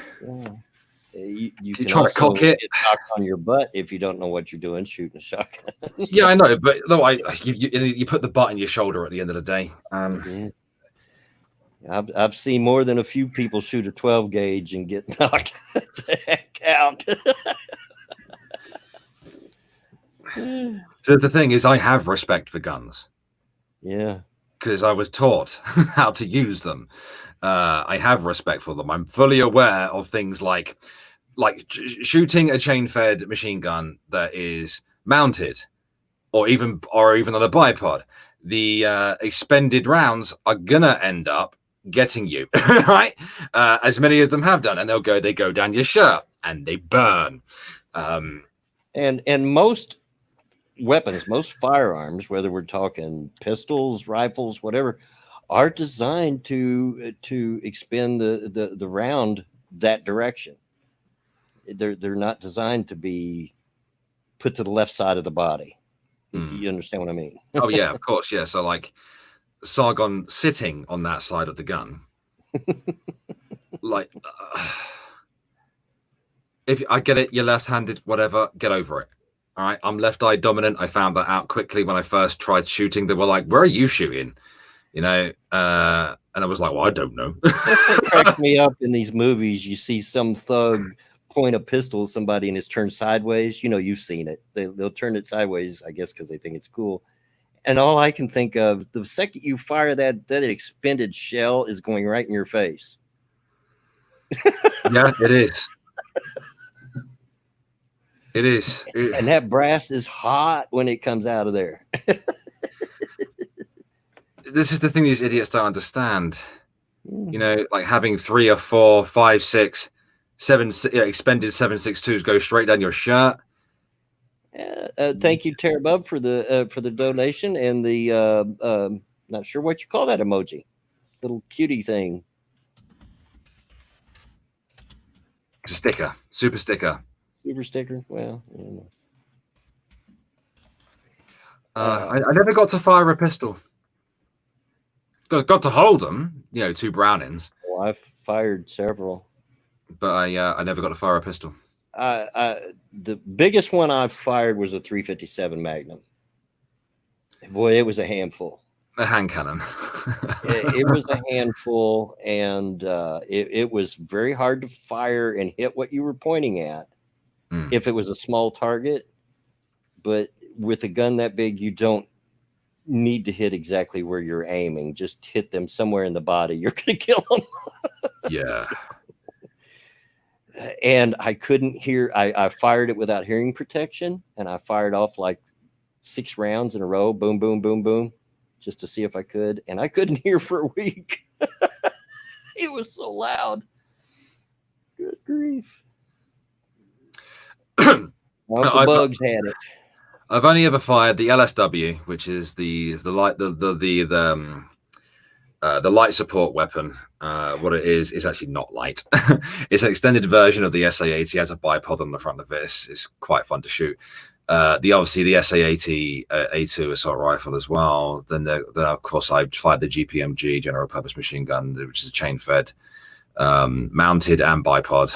you can try to also cock it. get knocked on your butt if you don't know what you're doing shooting a shotgun. Yeah, I know, but no, you put the butt in your shoulder at the end of the day. I've seen more than a few people shoot a 12 gauge and get knocked the heck out. So the thing is, I have respect for guns. Yeah. Because I was taught how to use them. I have respect for them. I'm fully aware of things like shooting a chain-fed machine gun that is mounted, or even on a bipod. The expended rounds are gonna end up getting you, right? As many of them have done, and they go down your shirt and they burn. And most weapons, most firearms, whether we're talking pistols, rifles, whatever, are designed to expend the round that direction. They're not designed to be put to the left side of the body. You understand what I mean? Oh yeah, of course, yeah. So like Sargon sitting on that side of the gun, like if I get it, you're left-handed, whatever, get over it. All right, I'm left-eye dominant. I found that out quickly when I first tried shooting. They were like, "Where are you shooting?" You know, and I was like, "Well, I don't know." That's what cracks me up in these movies. You see some thug point a pistol at somebody and it's turned sideways. You know, you've seen it. They'll turn it sideways, I guess, because they think it's cool. And all I can think of, the second you fire that expended shell is going right in your face. Yeah, it is. It is. And that brass is hot when it comes out of there. This is the thing these idiots don't understand. You know, like having 3 or 4, 5, 6, 7 expended 7.62s go straight down your shirt. Thank you, Tara Bub, for the donation and the not sure what you call that emoji, little cutie thing. It's a sticker, super sticker. Super sticker. Well, I never got to fire a pistol. Got to hold them, you know, 2 Brownings. Well, I've fired several, but I never got to fire a pistol. The biggest one I've fired was a 357 Magnum. Boy, it was a handful. A hand cannon. It was a handful, and it was very hard to fire and hit what you were pointing at if it was a small target. But with a gun that big, you don't need to hit exactly where you're aiming. Just hit them somewhere in the body. You're going to kill them. Yeah. And I couldn't hear. I fired it without hearing protection, and I fired off like 6 rounds in a row. Boom, boom, boom, boom, just to see if I could. And I couldn't hear for a week. It was so loud. Good grief. Uncle Bugs had it. I've only ever fired the LSW, which is the light support weapon. What it is actually not light. It's an extended version of the SA-80. It has a bipod on the front of it. It's quite fun to shoot. Obviously the SA-80 A2 assault rifle as well. Then of course I fired the GPMG, general purpose machine gun, which is a chain fed, mounted and bipod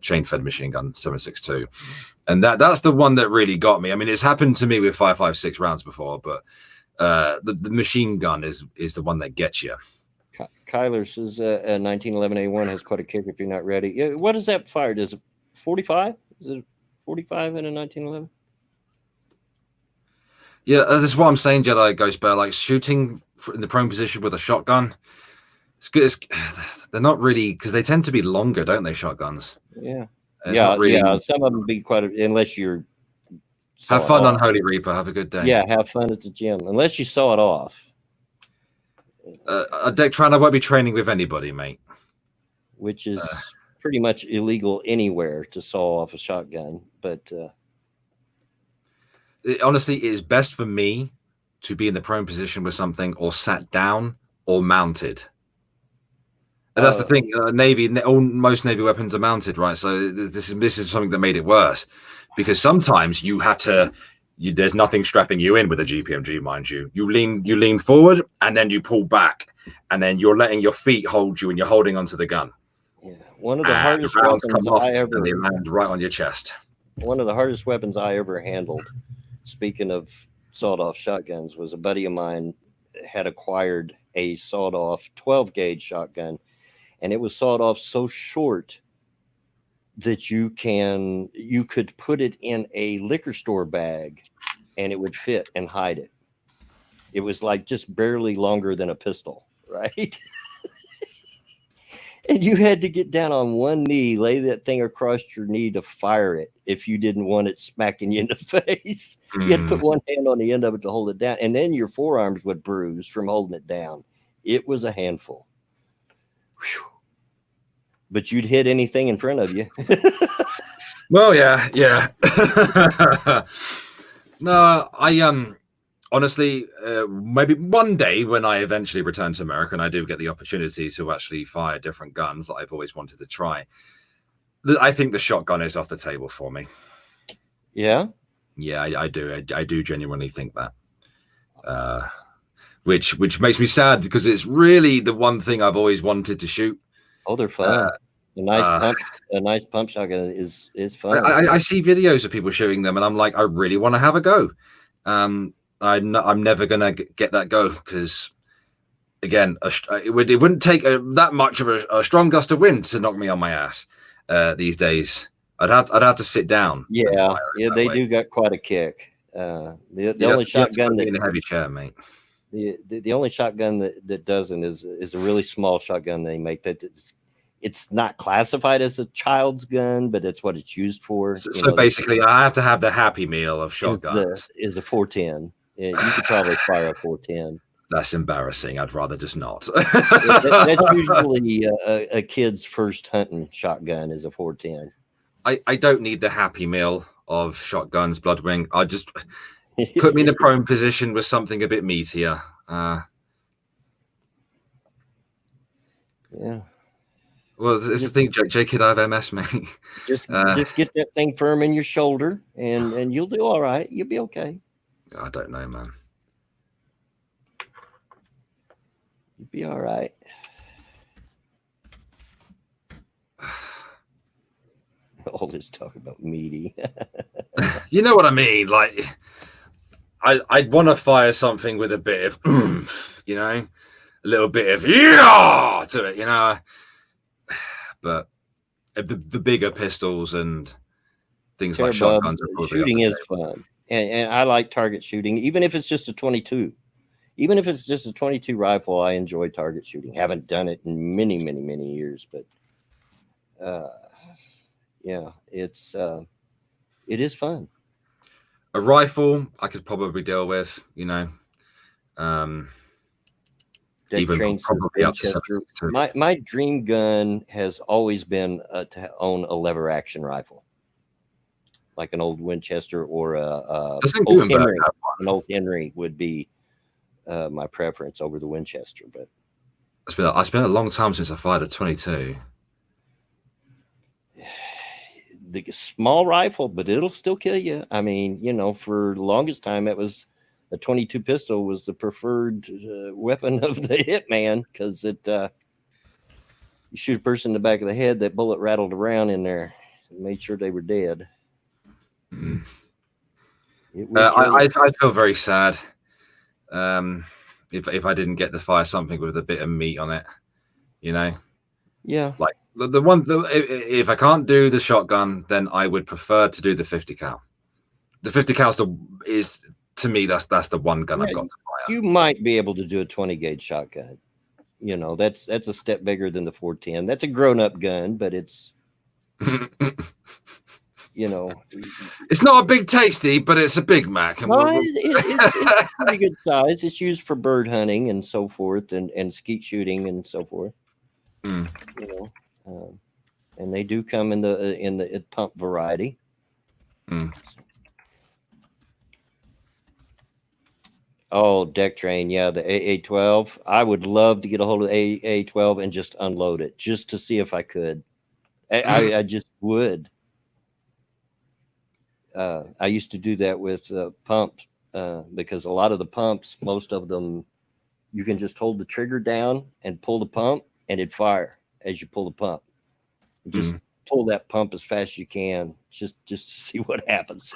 chain fed machine gun 7.62. And that's the one that really got me. I mean, it's happened to me with 5.56 rounds before, but the machine gun is the one that gets you. Kyler says a 1911A1 has quite a kick if you're not ready. Yeah, what is that fired? Is it 45? Is it 45 in a 1911? Yeah, this is what I'm saying, Jedi Ghost Bear. Like shooting in the prone position with a shotgun, it's good. They're not really, because they tend to be longer, don't they? Shotguns. Yeah. Really, yeah. Some of them be quite, unless you're. Have fun on Holy Reaper. Have a good day. Yeah, have fun at the gym. Unless you saw it off. Deck Tran, I won't be training with anybody, mate. Which is pretty much illegal anywhere to saw off a shotgun. But honestly, it is best for me to be in the prone position with something, or sat down, or mounted. And that's the thing. Most Navy weapons are mounted, right? So this is something that made it worse, because sometimes you have to. There's nothing strapping you in with a GPMG, mind you. You lean forward, and then you pull back, and then you're letting your feet hold you, and you're holding onto the gun. Yeah, one of the hardest rounds weapons come off, I ever. and they land right on your chest. One of the hardest weapons I ever handled, speaking of sawed-off shotguns, was a buddy of mine had acquired a sawed-off 12-gauge shotgun, and it was sawed off so short that you could put it in a liquor store bag and it would fit and hide it. It was like just barely longer than a pistol, right? And you had to get down on one knee, lay that thing across your knee to fire it if you didn't want it smacking you in the face. You had to put one hand on the end of it to hold it down, and then your forearms would bruise from holding it down. It was a handful. Whew. But you'd hit anything in front of you. Well, yeah. No, I honestly, maybe one day when I eventually return to America and I do get the opportunity to actually fire different guns that I've always wanted to try, I think the shotgun is off the table for me. Yeah? Yeah, I do. I do genuinely think that. Which makes me sad, because it's really the one thing I've always wanted to shoot. Oh, they're fun. A nice pump shotgun is fun. I see videos of people shooting them, and I'm like, I really want to have a go. I'm never gonna get that go, because again, it wouldn't take that much of a strong gust of wind to knock me on my ass these days. I'd have to sit down. Yeah, they do got quite a kick. The only shotgun that in a heavy chair, mate. The only shotgun that doesn't is a really small shotgun they make that it's not classified as a child's gun, but it's what it's used for. So basically, I have to have the Happy Meal of shotguns. Is a 410. You could probably fire a 410. That's embarrassing. I'd rather just not. That's usually a kid's first hunting shotgun is a 410. I don't need the Happy Meal of shotguns, Bloodwing. I just put me in a prone position with something a bit meatier. Yeah. Well, it's the thing, Jake could have MS, mate. Just get that thing firm in your shoulder, and you'll do all right. You'll be okay. I don't know, man. You'll be all right. All this talk about meaty. You know what I mean? Like, I'd want to fire something with a bit of oomph, a little bit of yeah to it, But the bigger pistols and things like shotguns are probably shooting is fun, and I like target shooting, even if it's just a 22. Even if it's just a 22 rifle, I enjoy target shooting. Haven't done it in many, many, many years, but yeah, it is fun. A rifle I could probably deal with, Even probably up to 72. My dream gun has always been to own a lever action rifle, like an old Winchester or a old Henry. An old Henry would be my preference over the Winchester. But it's been a long time since I fired a 22. The small rifle, but it'll still kill you. I mean, for the longest time, it was a 22 pistol was the preferred weapon of the hitman, because it you shoot a person in the back of the head, that bullet rattled around in there and made sure they were dead. Mm. I feel very sad if I didn't get to fire something with a bit of meat on it, Yeah. Like if I can't do the shotgun, then I would prefer to do the 50 cal. The 50 cal is to me that's the one gun I've got to fire. You might be able to do a 20 gauge shotgun. That's a step bigger than the 410. That's a grown up gun, but it's it's not a big tasty, but it's a Big Mac. No, it's pretty good size. It's used for bird hunting and so forth, and skeet shooting and so forth. Mm. And they do come in the pump variety. Mm. Oh, deck train, yeah, the AA-12. I would love to get a hold of the AA-12 and just unload it, just to see if I could. I just would. I used to do that with pumps because a lot of the pumps, most of them, you can just hold the trigger down and pull the pump, and it'd fire as you pull the pump. Just pull that pump as fast as you can, just to see what happens.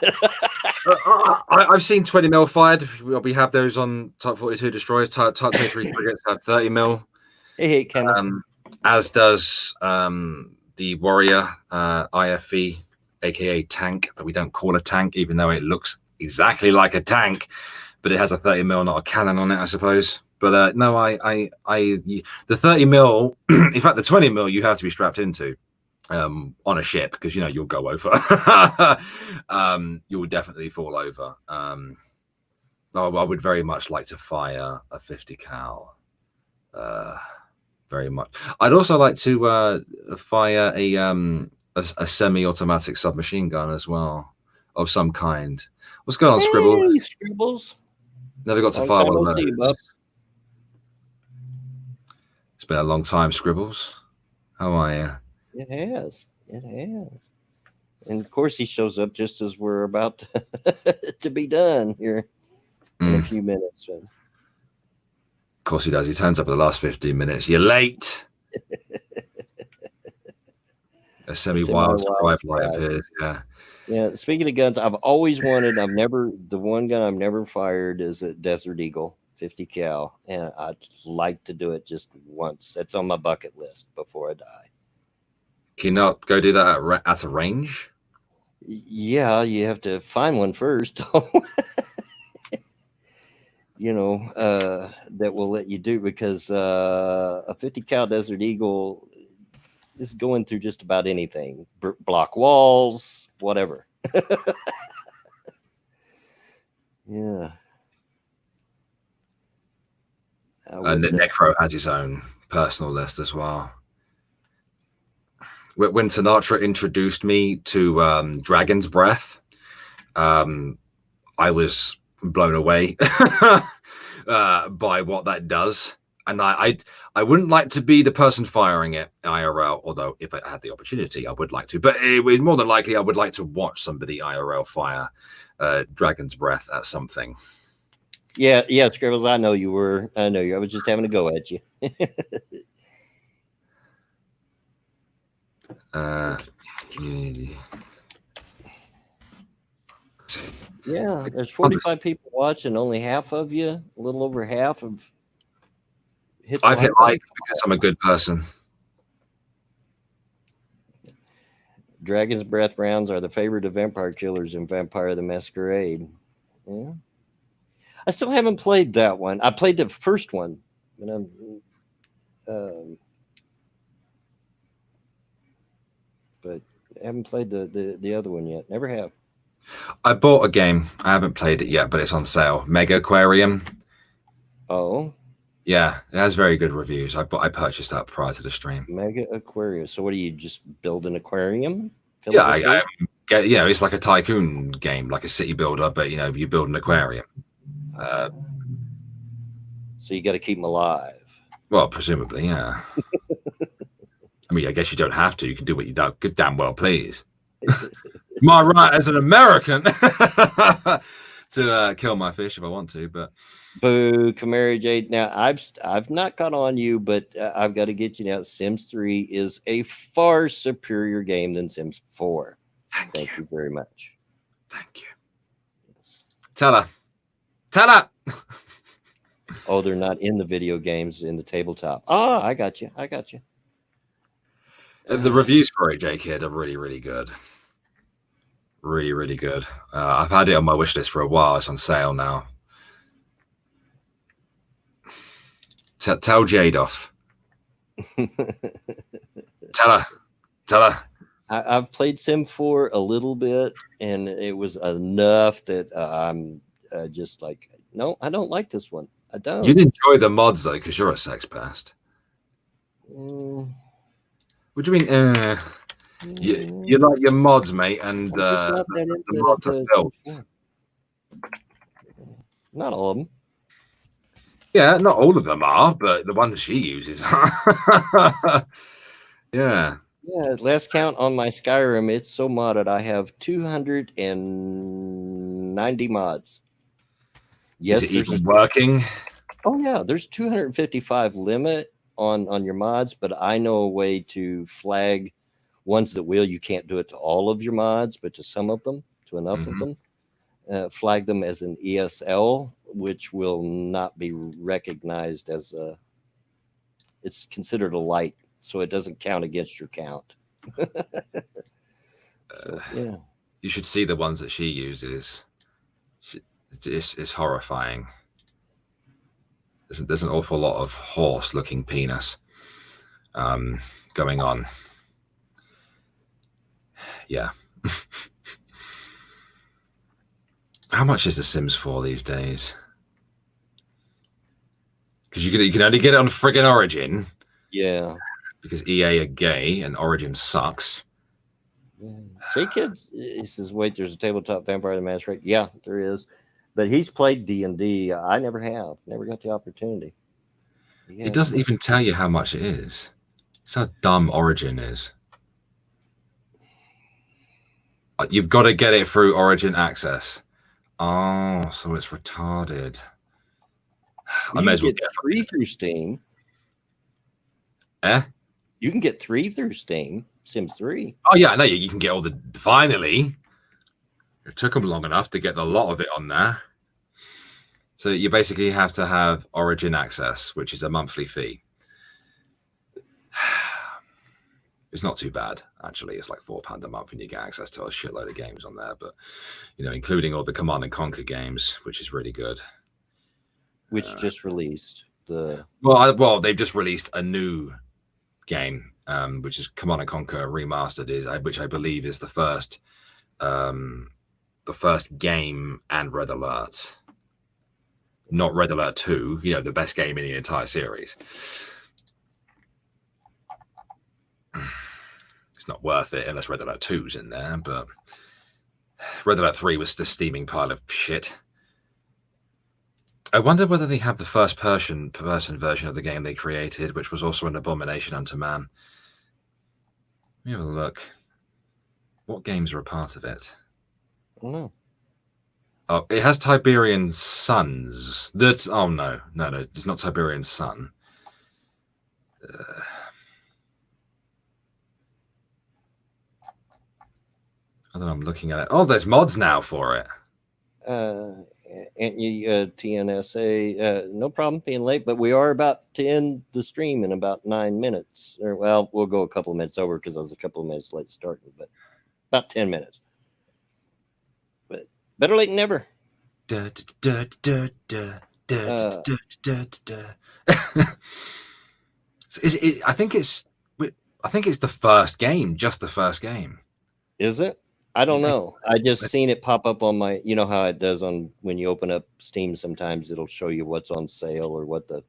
I've seen 20 mil fired. We have those on Type 42 destroyers. Type 23 frigates have 30 mil. Hey, Camel. As does the Warrior IFE, aka tank, that we don't call a tank, even though it looks exactly like a tank, but it has a 30 mil, not a cannon on it, I suppose. But no, the 30 mil, in fact, the 20 mil, you have to be strapped into on a ship because you'll go over. You will definitely fall over. I would very much like to fire a 50 cal. Very much. I'd also like to fire a semi-automatic submachine gun as well, of some kind. What's going on, Scribbles? Hey, Scribbles. Never got to Long fire time one no of see, those. bub. It's been a long time, Scribbles. How are you? It has. It has. And of course, he shows up just as we're about to be done here in a few minutes. Of course he does. He turns up at the last 15 minutes. You're late. A semi-wild scribe light appears. Yeah. Yeah. Speaking of guns, I've always wanted. The one gun I've never fired is a Desert Eagle 50 cal, and I'd like to do it just once. That's on my bucket list before I die. Can you not go do that at a range? Yeah, you have to find one first. That will let you do, because a 50 cal Desert Eagle is going through just about anything, block walls, whatever. Yeah. And Necro has his own personal list as well. When Sinatra introduced me to Dragon's Breath, I was blown away by what that does. And I wouldn't like to be the person firing it IRL, although if I had the opportunity, I would like to. But more than likely, I would like to watch somebody IRL fire Dragon's Breath at something. Yeah, Scribbles, I know you were. I know you. I was just having a go at you. Yeah, there's 45 people watching. Only half of you, a little over half, have hit. I've hit like because I'm a good person. Dragon's Breath rounds are the favorite of vampire killers in Vampire the Masquerade. Yeah. I still haven't played that one. I played the first one, but I haven't played the other one yet. Never have. I bought a game. I haven't played it yet, but it's on sale. Mega Aquarium. Oh. Yeah, it has very good reviews. I purchased that prior to the stream. Mega Aquarium. So what do you just build an aquarium? Yeah, it's like a tycoon game, like a city builder, but you build an aquarium. So you got to keep them alive. Well, presumably, yeah. I mean, I guess you don't have to. You can do what you damn well please. Am I right as an American to kill my fish if I want to? But boo, Camaro Jade. Now I've not got on you, but I've got to get you now. Sims 3 is a far superior game than Sims 4. Thank you very much. Thank you. Tell her. Oh, they're not in the video games, in the tabletop. Oh, I got you. The reviews for it, J-Kid, are really, really good. Really, really good. I've had it on my wish list for a while. It's on sale now. Tell Jade off. Tell her. I've played Sim 4 a little bit, and it was enough that I'm just like, no, I don't like this one. I don't. You'd enjoy the mods, though, because you're a sex pest. Mm. What do you mean? You like your mods, mate, and the mods are built. Not all of them. Yeah, not all of them are, but the ones she uses. Yeah. Yeah, last count on my Skyrim, it's so modded. I have 290 mods. Is Yes, it there's even working? oh yeah, there's 255 limit on your mods, but I know a way to flag ones that will. You can't do it to all of your mods, but to some of them, to enough of them. Flag them as an ESL, which will not be recognized as a. It's considered a light, so it doesn't count against your count. So yeah, You should see the ones that she uses. It's horrifying. There's an awful lot of horse-looking penis going on. Yeah. How much is The Sims 4 these days? Because you can only get it on friggin' Origin. yeah. Because EA are gay and Origin sucks. Yeah. J-Kids, he says, wait, there's a tabletop Vampire the Masquerade. Yeah, there is. But he's played D&D. I never have. Never got the opportunity. It doesn't even tell you how much it is. It's how dumb Origin is. You've got to get it through Origin Access. Oh, so it's retarded. You can get 3 through Steam. Eh? You can get 3 through Steam. Sims 3. Oh, yeah, I know. You can get all the... Finally. It took them long enough to get a lot of it on there. So you basically have to have Origin Access, which is a monthly fee. It's not too bad, actually. It's like £4 a month and you get access to a shitload of games on there. But, you know, including all the Command & Conquer games, which is really good. Which just released. Well, they've just released a new game, which is Command & Conquer Remastered, which I believe is the first game and Red Alert. Not Red Alert 2, you know, the best game in the entire series. It's not worth it unless Red Alert 2's in there, but Red Alert 3 was the steaming pile of shit. I wonder whether they have the first-person version of the game they created, which was also an abomination unto man. Let me have a look. What games are a part of it? I don't know. Oh, it has Tiberian Suns. Oh no, it's not Tiberian Sun. I don't know. I'm looking at it. Oh, there's mods now for it. TNSA, no problem being late, but we are about to end the stream in about 9 minutes. Or well, we'll go a couple of minutes over because I was a couple of minutes late starting, but about 10 minutes. But better late than never. I think it's the first game, just the first game. Is it? I don't know. I just seen it pop up on my, you know how it does on when you open up Steam, sometimes it'll show you what's on sale or what they're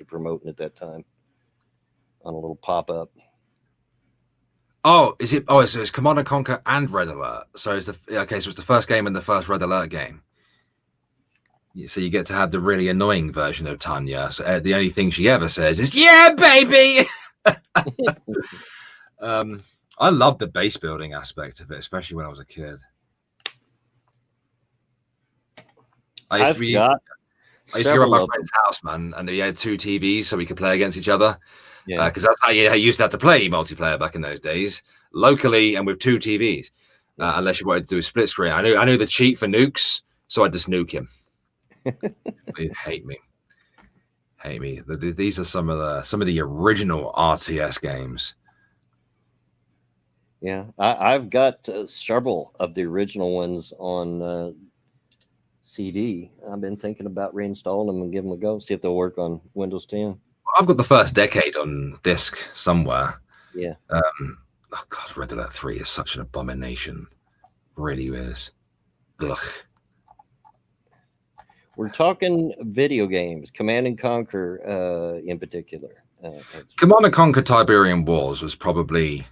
promoting at that time on a little pop-up. Oh, is it? Oh, so it's Command & Conquer and Red Alert. So it's it's the first game and the first Red Alert game. So you get to have the really annoying version of Tanya. So the only thing she ever says is, "Yeah, baby." I love the base building aspect of it, especially when I was a kid. I used to be at my friend's house, man, and they had 2 TVs so we could play against each other. Yeah, because that's how you used to have to play multiplayer back in those days, locally and with 2 TVs. Unless you wanted to do a split screen. I knew the cheat for nukes, so I just nuke him. They hate me. These are some of the original RTS games. Yeah, I've got several of the original ones on CD. I've been thinking about reinstalling them and giving them a go, see if they'll work on Windows 10. I've got the first decade on disc somewhere. Yeah. Oh God, Red Alert 3 is such an abomination. Really is. Ugh. We're talking video games, Command & Conquer in particular. Command & Conquer Tiberian Wars was probably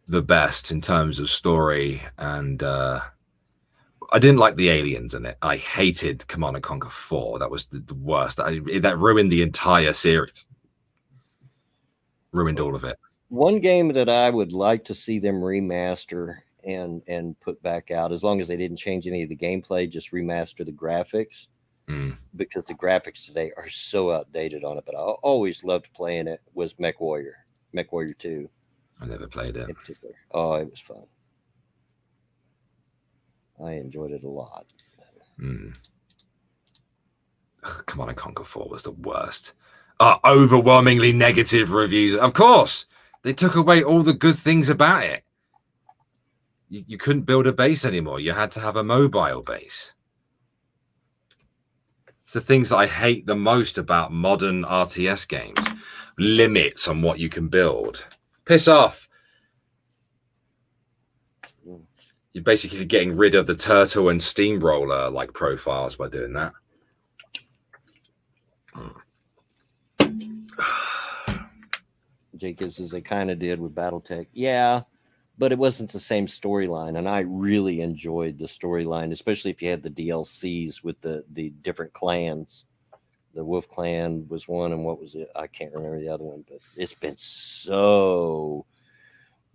the best in terms of story, and I didn't like the aliens in it. I hated Command and Conquer 4. That was the worst. That ruined the entire series. Ruined all of it. One game that I would like to see them remaster and put back out, as long as they didn't change any of the gameplay, just remaster the graphics, because the graphics today are so outdated on it. But I always loved playing it. Was Mech Warrior 2. I never played it In particular. Oh, it was fun. I enjoyed it a lot. Command and Conquer 4 was the worst. Overwhelmingly negative reviews. Of course, they took away all the good things about it. You couldn't build a base anymore. You had to have a mobile base. It's the things that I hate the most about modern RTS games. Limits on what you can build. Piss off. You're basically getting rid of the turtle and steamroller like profiles by doing that. Jake says they kind of did with BattleTech. Yeah, but it wasn't the same storyline. And I really enjoyed the storyline, especially if you had the DLCs with the different clans. The Wolf Clan was one, and what was it? I can't remember the other one, but it's been so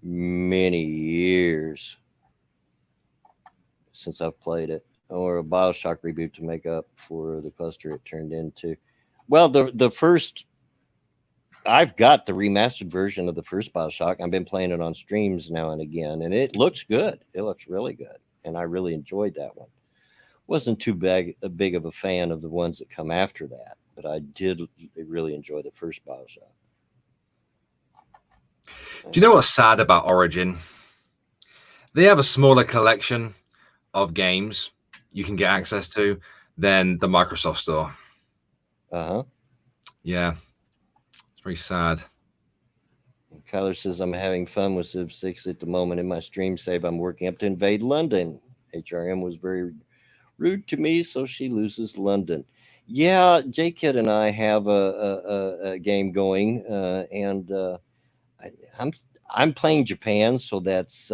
many years since I've played it. Or a BioShock reboot to make up for the cluster it turned into. Well, the first, I've got the remastered version of the first BioShock. I've been playing it on streams now and again, and it looks good. It looks really good, and I really enjoyed that one. Wasn't too big of a fan of the ones that come after that, but I did really enjoy the first BioShock. Do you know what's sad about Origin? They have a smaller collection of games you can get access to than the Microsoft Store. Yeah, it's very sad. Kyler says, I'm having fun with Civ 6 at the moment. In my stream save, I'm working up to invade London. HRM was very rude to me, so she loses London. Yeah, J-Kid and I have a game going, and I'm playing Japan, so that's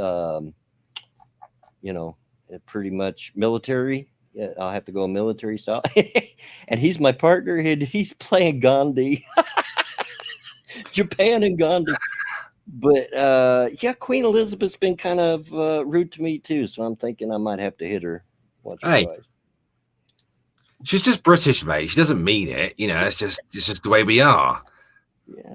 pretty much military. Yeah, I'll have to go military style. And he's my partner, and he's playing Gandhi. Japan and Gandhi. But yeah, Queen Elizabeth's been kind of rude to me too, so I'm thinking I might have to hit her once or twice. She's just British, mate. She doesn't mean it. It's just the way we are. Yeah.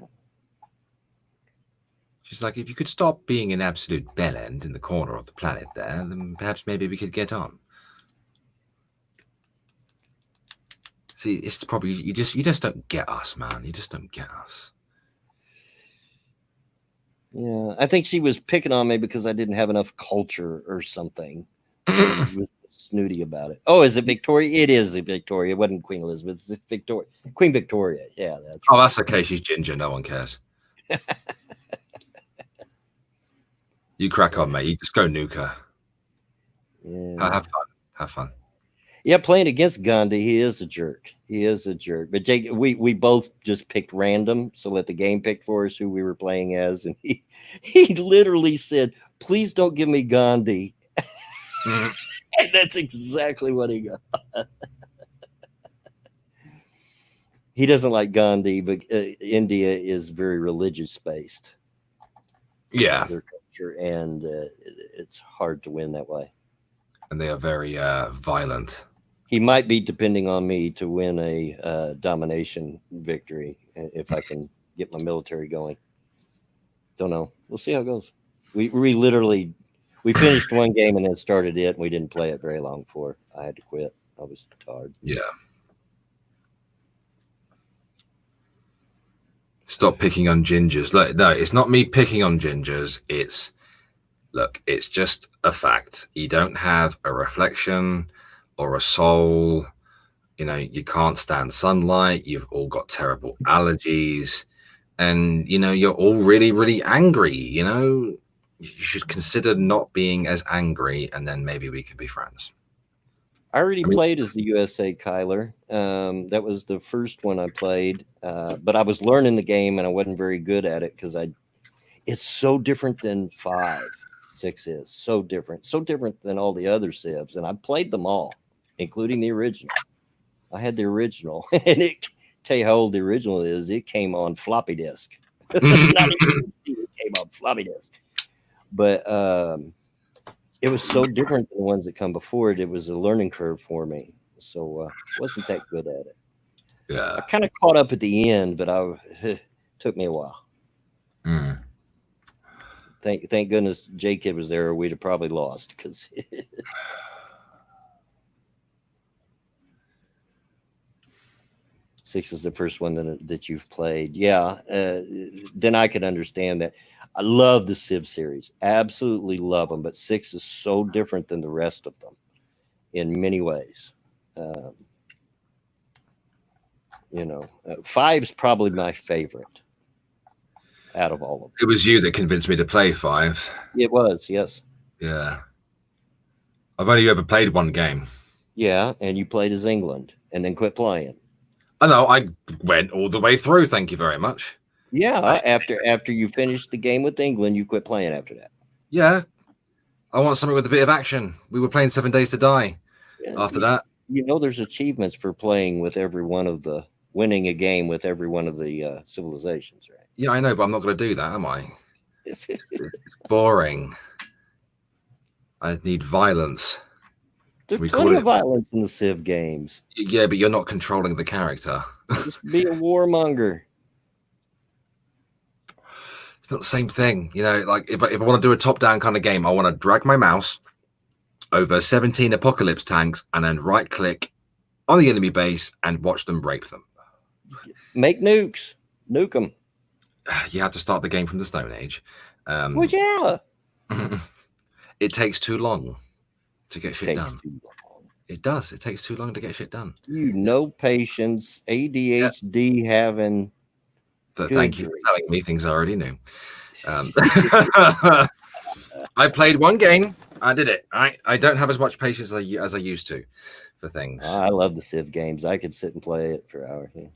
She's like, if you could stop being an absolute bellend in the corner of the planet there, then perhaps maybe we could get on. See, it's the problem. You just don't get us, man. You just don't get us. Yeah, I think she was picking on me because I didn't have enough culture or something. She was snooty about it. Oh, is it Victoria? It is Victoria. It wasn't Queen Elizabeth. It's Victoria. Queen Victoria. Yeah, that's right. Oh, that's okay. She's ginger. No one cares. You crack on, mate. You just go nuke her. Yeah. Have fun. Have fun. Yeah, playing against Gandhi, he is a jerk. But Jake, we both just picked random, so let the game pick for us who we were playing as, and he literally said, "Please don't give me Gandhi." And that's exactly what he got. He doesn't like Gandhi, but India is very religious based. Yeah, their culture, and it's hard to win that way. And they are very violent. He might be depending on me to win a domination victory if I can get my military going. Don't know. We'll see how it goes. We finished one game and then started it, and we didn't play it very long before I had to quit. I was tired. Yeah. Stop picking on gingers. Look, no, it's not me picking on gingers. It's just a fact. You don't have a reflection or a soul. You can't stand sunlight. You've all got terrible allergies. And, you're all really, really angry. You should consider not being as angry, and then maybe we could be friends. I already played as the USA, Kyler. That was the first one I played. But I was learning the game, and I wasn't very good at it because it's so different than 5. 6 is so different than all the other Civs, and I played them all, including the original. I had the original, and tell you how old the original is. It came on floppy disk. Not even it came on floppy disk, but it was so different than the ones that come before it. It was a learning curve for me, so wasn't that good at it. Yeah. I kind of caught up at the end, but took me a while. Mm. Thank goodness J-Kid was there, or we'd have probably lost. Because six is the first one that you've played. Yeah, then I could understand that. I love the Civ series, absolutely love them, but 6 is so different than the rest of them in many ways. You know, 5's probably my favorite out of all of them. It was you that convinced me to play 5. It was, yes. Yeah. I've only ever played one game. Yeah, and you played as England and then quit playing. I know, I went all the way through, thank you very much. Yeah, after you finished the game with England, you quit playing after that. Yeah. I want something with a bit of action. We were playing 7 Days to Die after that. You know, there's achievements for playing with every one of the winning a game with every one of the civilizations, right? Yeah, I know, but I'm not going to do that, am I? It's boring. I need violence. There's plenty of violence in the Civ games. Yeah, but you're not controlling the character. Just be a warmonger. It's not the same thing. You know, like if I want to do a top-down kind of game, I want to drag my mouse over 17 apocalypse tanks and then right-click on the enemy base and watch them rape them. Make nukes. Nuke them. You have to start the game from the Stone Age. Well, yeah. It takes too long to get shit done. It does. It takes too long to get shit done. You know, patience, ADHD having. But thank you for telling me things I already knew. I played one game. I did it. I don't have as much patience as I used to for things. I love the Civ games. I could sit and play it for hours. Yeah.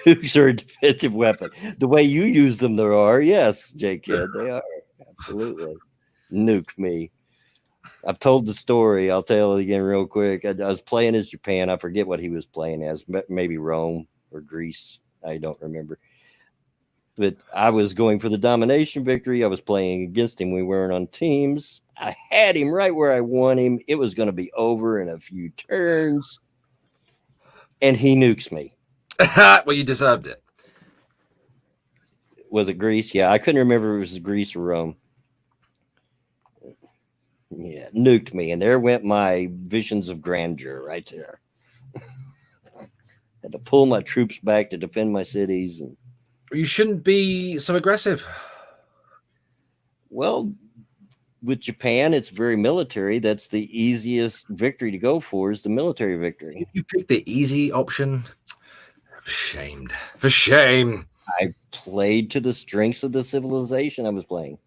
Nukes are a defensive weapon. The way you use them, there are. Yes, J-Kid, they are. Absolutely. Nuke me. I've told the story. I'll tell it again real quick. I was playing as Japan. I forget what he was playing as. Maybe Rome or Greece. I don't remember. But I was going for the domination victory. I was playing against him. We weren't on teams. I had him right where I want him. It was going to be over in a few turns. And he nukes me. Well, you deserved it. Was it Greece? Yeah, I couldn't remember if it was Greece or Rome. Yeah, nuked me. And there went my visions of grandeur right there. Had to pull my troops back to defend my cities. And you shouldn't be so aggressive. Well, with Japan, it's very military. That's the easiest victory to go for, is the military victory. You picked the easy option. I'm ashamed. For shame. I played to the strengths of the civilization I was playing.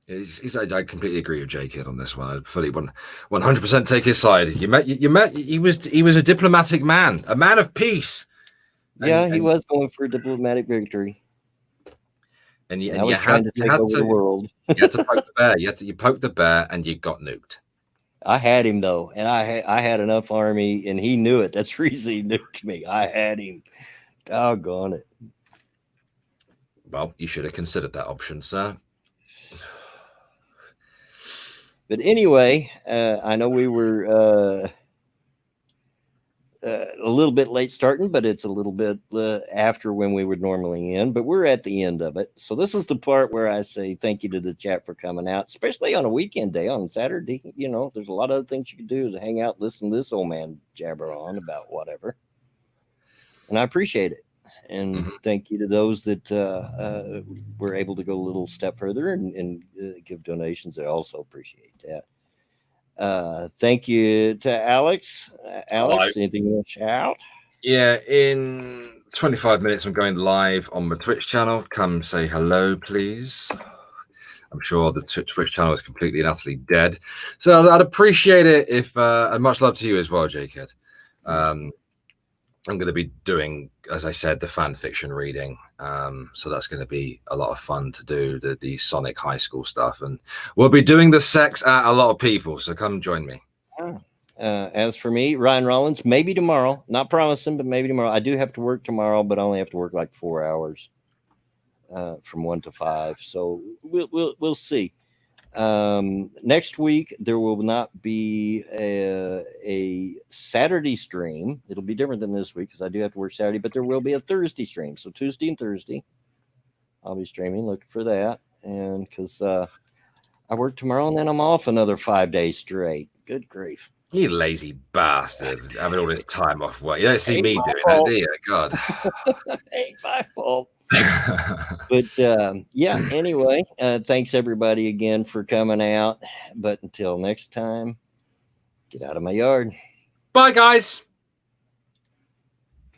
I completely agree with J-Kid on this one. I fully 100% take his side. You met. He was a diplomatic man, a man of peace. He was going for a diplomatic victory. And you was trying to take over the world. You had to poke the bear. You poked the bear, and you got nuked. I had him though, and I had enough army, and he knew it. That's the reason he nuked me. I had him. Doggone it. Well, you should have considered that option, sir. But anyway, I know we were a little bit late starting, but it's a little bit after when we would normally end. But we're at the end of it. So this is the part where I say thank you to the chat for coming out, especially on a weekend day, on Saturday. You know, there's a lot of other things you can do to hang out, listen to this old man jabber on about whatever. And I appreciate it. And thank you to those that were able to go a little step further and give donations. I also appreciate that. Thank you to Alex. Alex, anything you want to shout? Yeah, in 25 minutes, I'm going live on my Twitch channel. Come say hello, please. I'm sure the Twitch channel is completely and utterly dead. So I'd appreciate it if, and much love to you as well, J-Kid. I'm going to be doing, as I said, the fan fiction reading. So that's going to be a lot of fun to do the Sonic High School stuff, and we'll be doing the sex at a lot of people. So come join me. As for me, Ryan Rollins, maybe tomorrow. Not promising, but maybe tomorrow. I do have to work tomorrow, but I only have to work like 4 hours from 1 to 5. So we'll see. Next week there will not be a Saturday stream. It'll be different than this week because I do have to work Saturday, but there will be a Thursday stream. So Tuesday and Thursday, I'll be streaming. Looking for that, and because I work tomorrow and then I'm off another 5 days straight. Good grief! You lazy bastard, having all this time off work. You don't see Ain't me my doing fault. that, do you? God. Ain't my fault. But yeah, anyway, thanks everybody again for coming out. But until next time, get out of my yard. Bye, guys.